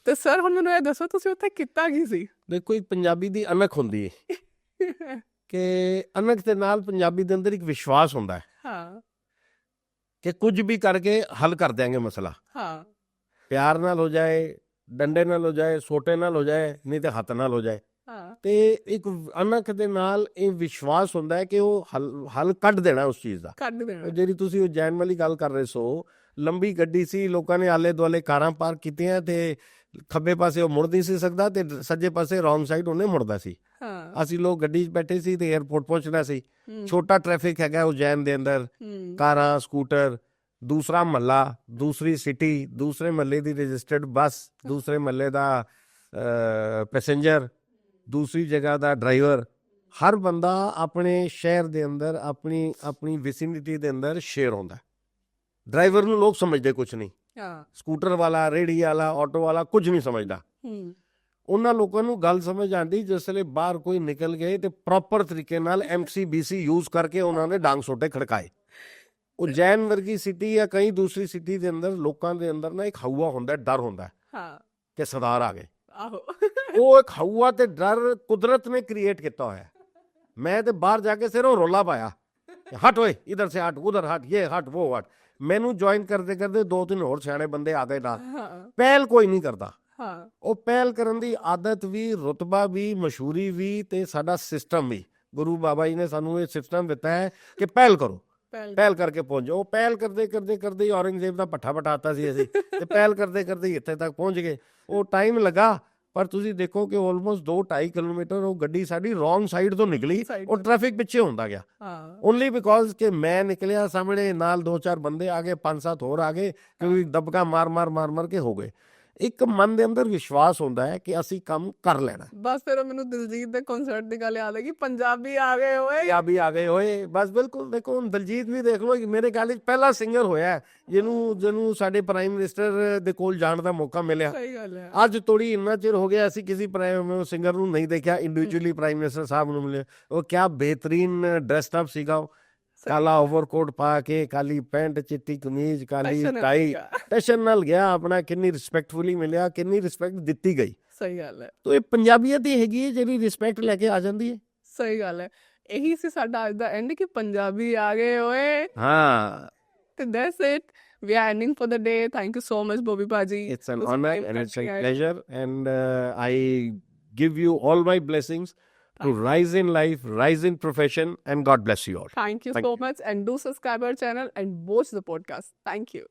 ਤੇ ਸਰ ਹੁਣ ਮੈਨੂੰ ਇਹ ਦੱਸੋ ਤੁਸੀਂ ਉੱਥੇ ਕੀਤਾ ਕੀ ਸੀ? ਦੇਖੋ, ਇੱਕ ਪੰਜਾਬੀ ਦੀ ਅਣਖ ਹੁੰਦੀ ਹੈ ਕਿ ਅਣਖ ਦੇ ਨਾਲ ਪੰਜਾਬੀ ਦੇ ਅੰਦਰ ਇੱਕ ਵਿਸ਼ਵਾਸ ਹੁੰਦਾ ਹੈ. ਹਾਂ. ਕਿ ਕੁਝ ਵੀ ਕਰਕੇ ਹੱਲ ਕਰ ਦਿਆਂਗੇ ਮਸਲਾ. ਹਾਂ. ਪਿਆਰ ਨਾਲ ਹੋ ਜਾਏ, ਡੰਡੇ ਨਾਲ ਹੋ ਜਾਏ, ਸੋਟੇ ਨਾਲ ਹੋ ਜਾਏ, ਨਹੀਂ ਤੇ ਹੱਥ ਨਾਲ ਹੋ ਜਾਏ. ਤੇ ਇੱਕ ਅਣਖ ਦੇ ਨਾਲ ਇਹ ਵਿਸ਼ਵਾਸ ਹੁੰਦਾ ਹੈ ਕਿ ਉਹ ਹੱਲ ਕੱਢ ਦੇਣਾ ਉਸ ਚੀਜ਼ ਦਾ. ਕੱਢ ਦੇਣਾ. ਜਿਹੜੀ ਤੁਸੀਂ ਉਜੈਨ ਵਾਲੀ ਗੱਲ ਕਰ ਰਹੇ ਸੋ, ਲੰਬੀ ਗੱਡੀ ਸੀ, ਲੋਕਾਂ ਨੇ ਆਲੇ ਦੁਆਲੇ ਕਾਰਾਂ ਪਾਰਕ ਕੀਤੀਆਂ, ਤੇ ਖੱਬੇ ਪਾਸੇ ਉਹ ਮੁੜ ਨਹੀਂ ਸੀ ਸਕਦਾ, ਤੇ ਸੱਜੇ ਪਾਸੇ ਰੌਂਗ ਸਾਈਡ ਉਹਨੇ ਮੁੜਦਾ ਸੀ. ਅਸੀਂ ਲੋਕ ਗੱਡੀ 'ਚ ਬੈਠੇ ਸੀ ਤੇ 에ਅਰਪੋਰਟ ਪਹੁੰਚਣਾ ਸੀ. ਛੋਟਾ ਟ੍ਰੈਫਿਕ ਹੈਗਾ ਉਜੈਨ ਦੇ ਅੰਦਰ, ਕਾਰਾਂ, ਸਕੂਟਰ, ਦੂਸਰਾ ਮਹੱਲਾ, ਦੂਸਰੀ ਸਿਟੀ, ਦੂਸਰੇ ਮਹੱਲੇ ਦੀ ਰਜਿਸਟਰਡ ਬੱਸ, ਦੂਸਰੇ ਮਹੱਲੇ ਦਾ ਪੈਸੇਂਜਰ, ਦੂਸਰੀ ਜਗ੍ਹਾ ਦਾ ਡਰਾਈਵਰ. ਹਰ ਬੰਦਾ ਆਪਣੇ ਸ਼ਹਿਰ ਦੇ ਅੰਦਰ ਆਪਣੀ ਵਿਸਿਨਿਟੀ ਦੇ ਅੰਦਰ ਸ਼ੇਅਰ ਹੁੰਦਾ. ਡਰਾਈਵਰ ਨੂੰ ਲੋਕ ਸਮਝਦੇ ਕੁਛ ਨਹੀਂ. ਸਕੂਟਰ ਵਾਲਾ, ਰੇਹੜੀ ਵਾਲਾ, ਆਟੋ ਵਾਲਾ ਕੁਝ ਨਹੀਂ ਸਮਝਦਾ. ਉਹਨਾਂ ਲੋਕਾਂ ਨੂੰ ਗੱਲ ਸਮਝ ਆਉਂਦੀ ਜਿਸ ਵੇਲੇ ਬਾਹਰ ਕੋਈ ਨਿਕਲ ਗਏ ਤੇ ਪ੍ਰੋਪਰ ਤਰੀਕੇ ਨਾਲ MCBC ਯੂਜ਼ ਕਰਕੇ ਉਹਨਾਂ ਨੇ ਡਾਂਗ ਸੋਟੇ ਖੜਕਾਏ. ਉਜੈਨ ਵਰਗੀ ਸਿਟੀ ਜਾਂ ਕਈ ਦੂਸਰੀ ਸਿਟੀ ਦੇ ਅੰਦਰ ਲੋਕਾਂ ਦੇ ਅੰਦਰ ਨਾ ਇੱਕ ਹਊਆ ਹੁੰਦਾ, ਡਰ ਹੁੰਦਾ ਕਿ ਸਰਦਾਰ ਆ ਗਏ. ਉਹ ਇੱਕ ਹਊਆ ਤੇ ਡਰ ਕੁਦਰਤ ਨੇ ਕ੍ਰੀਏਟ ਕੀਤਾ ਹੋਇਆ. ਮੈਂ ਤੇ ਬਾਹਰ ਜਾ ਕੇ ਸਿਰੋਂ ਰੋਲਾ ਪਾਇਆ, ਹਟ ਓਏ, ਇਧਰ ਸੇ ਹਟ, ਉਧਰ ਹਟ, ਇਹ ਹਟ, ਉਹ ਹਟ. ਮੈਨੂੰ ਜੁਆਇਨ ਕਰਦੇ ਕਰਦੇ 2-3 ਹੋਰ ਸਿਆਣੇ ਬੰਦੇ ਆ ਗਏ ਨਾਲ. ਪਹਿਲ ਕੋਈ ਨਹੀਂ ਕਰਦਾ. ਉਹ ਪਹਿਲ ਕਰਨ ਦੀ ਆਦਤ ਵੀ, ਰੁਤਬਾ ਵੀ, ਮਸ਼ਹੂਰੀ ਵੀ, ਤੇ ਸਾਡਾ ਸਿਸਟਮ ਵੀ, ਗੁਰੂ ਬਾਬਾ ਜੀ ਨੇ ਸਾਨੂੰ ਇਹ ਸਿਸਟਮ ਦਿੱਤਾ ਹੈ ਕਿ ਪਹਿਲ ਕਰੋ, ਪਹਿਲ ਕਰਕੇ ਪਹੁੰਚ ਜਾਓ. ਉਹ ਪਹਿਲ ਕਰਦੇ ਕਰਦੇ ਕਰਦੇ ਹੀ ਔਰੰਗਜ਼ੇਬ ਦਾ ਪੱਠਾ ਪਟਾਤਾ ਸੀ ਅਸੀਂ, ਤੇ ਪਹਿਲ ਕਰਦੇ ਕਰਦੇ ਇੱਥੇ ਤੱਕ ਪਹੁੰਚ ਗਏ. ਉਹ ਟਾਈਮ ਲੱਗਾ, ਪਰ ਤੁਸੀਂ ਦੇਖੋ ਕਿ ਆਲਮੋਸਟ 2-2.5 ਕਿਲੋਮੀਟਰ ਉਹ ਗੱਡੀ ਸਾਡੀ ਰੌਂਗ ਸਾਈਡ ਤੋਂ ਨਿਕਲੀ. ਉਹ ਟ੍ਰੈਫਿਕ ਪਿੱਛੇ ਹੁੰਦਾ ਗਿਆ ਓਨਲੀ ਬਿਕੋਜ਼ ਕਿ ਮੈਂ ਨਿਕਲਿਆ, ਸਾਹਮਣੇ ਨਾਲ 2-4 ਬੰਦੇ ਆ ਗਏ, 5-7 ਹੋਰ ਆ ਗਏ, ਕਿਉਂਕਿ ਦਬਕਾ ਮਾਰ ਕੇ ਹੋ ਗਏ. ਇੱਕ ਮਨ ਦੇ ਅੰਦਰ ਵਿਸ਼ਵਾਸ ਹੁੰਦਾ ਹੈ ਕਿ ਅਸੀਂ ਕੰਮ ਕਰ ਲੈਣਾ. ਬਸ ਫਿਰ ਮੈਨੂੰ ਦਿਲਜੀਤ ਦੇ ਕਨਸਰਟ ਦੀ ਗੱਲ ਯਾਦ ਹੈ ਕਿ ਪੰਜਾਬੀ ਆ ਗਏ ਹੋਏ. ਬਸ ਬਿਲਕੁਲ. ਦੇਖੋ ਹੁਣ ਦਿਲਜੀਤ ਵੀ ਦੇਖ ਲਓ, ਮੇਰੇ ਖਿਆਲ ਵਿੱਚ ਪਹਿਲਾ ਸਿੰਗਰ ਹੋਇਆ ਜਿਹਨੂੰ ਸਾਡੇ ਪ੍ਰਾਈਮ ਮਿਨਿਸਟਰ ਦੇ ਕੋਲ ਜਾਣ ਦਾ ਮੌਕਾ ਮਿਲਿਆ. ਸਹੀ ਗੱਲ ਹੈ. ਅੱਜ ਤੋੜੀ ਇੰਨਾ ਚਿਰ ਹੋ ਗਿਆ ਅਸੀਂ ਕਿਸੇ ਪ੍ਰਾਈਮ ਸਿੰਗਰ ਨੂੰ ਨਹੀਂ ਦੇਖਿਆ ਇੰਡੀਵਿਜੂਅਲੀ ਪ੍ਰਾਈਮ ਮਿਨਿਸਟਰ ਸਾਹਿਬ ਨੂੰ ਮਿਲੇ. ਉਹ ਕਿਆ ਬਿਹਤਰੀਨ ਡਰੈਸਡ ਅਪ ਸੀਗਾ, ਕਾਲਾ ਓਵਰਕੋਟ ਪਾ ਕੇ, ਕਾਲੀ ਪੈਂਟ, ਚਿੱਟੀ ਕਮੀਜ਼, ਕਾਲੀ ਟਾਈ, ਟੈਸ਼ਨ ਨਾਲ ਗਿਆ ਆਪਣਾ. ਕਿੰਨੀ ਰਿਸਪੈਕਟਫੁਲੀ ਮਿਲਿਆ, ਕਿੰਨੀ ਰਿਸਪੈਕਟ ਦਿੱਤੀ ਗਈ. ਸਹੀ ਗੱਲ ਹੈ, ਤੋ ਇਹ ਪੰਜਾਬੀਅਤ ਹੀ ਹੈਗੀ ਹੈ ਜਿਹੜੀ ਰਿਸਪੈਕਟ ਲੈ ਕੇ ਆ ਜਾਂਦੀ ਹੈ। ਸਹੀ ਗੱਲ ਹੈ। ਇਹੀ ਸੀ ਸਾਡਾ ਅੱਜ ਦਾ ਐਂਡ ਕਿ ਪੰਜਾਬੀ ਆ ਗਏ ਓਏ। ਹਾਂ, ਤੇ that's it. We are ending for the day. Thank you so much, Bobby Paji. it's an This honor time and it's a catching us. pleasure, and I give you all my blessings to rise in life, rise in profession, and God bless you all. Thank you Thank so much. And do subscribe our channel and watch the podcast. Thank you.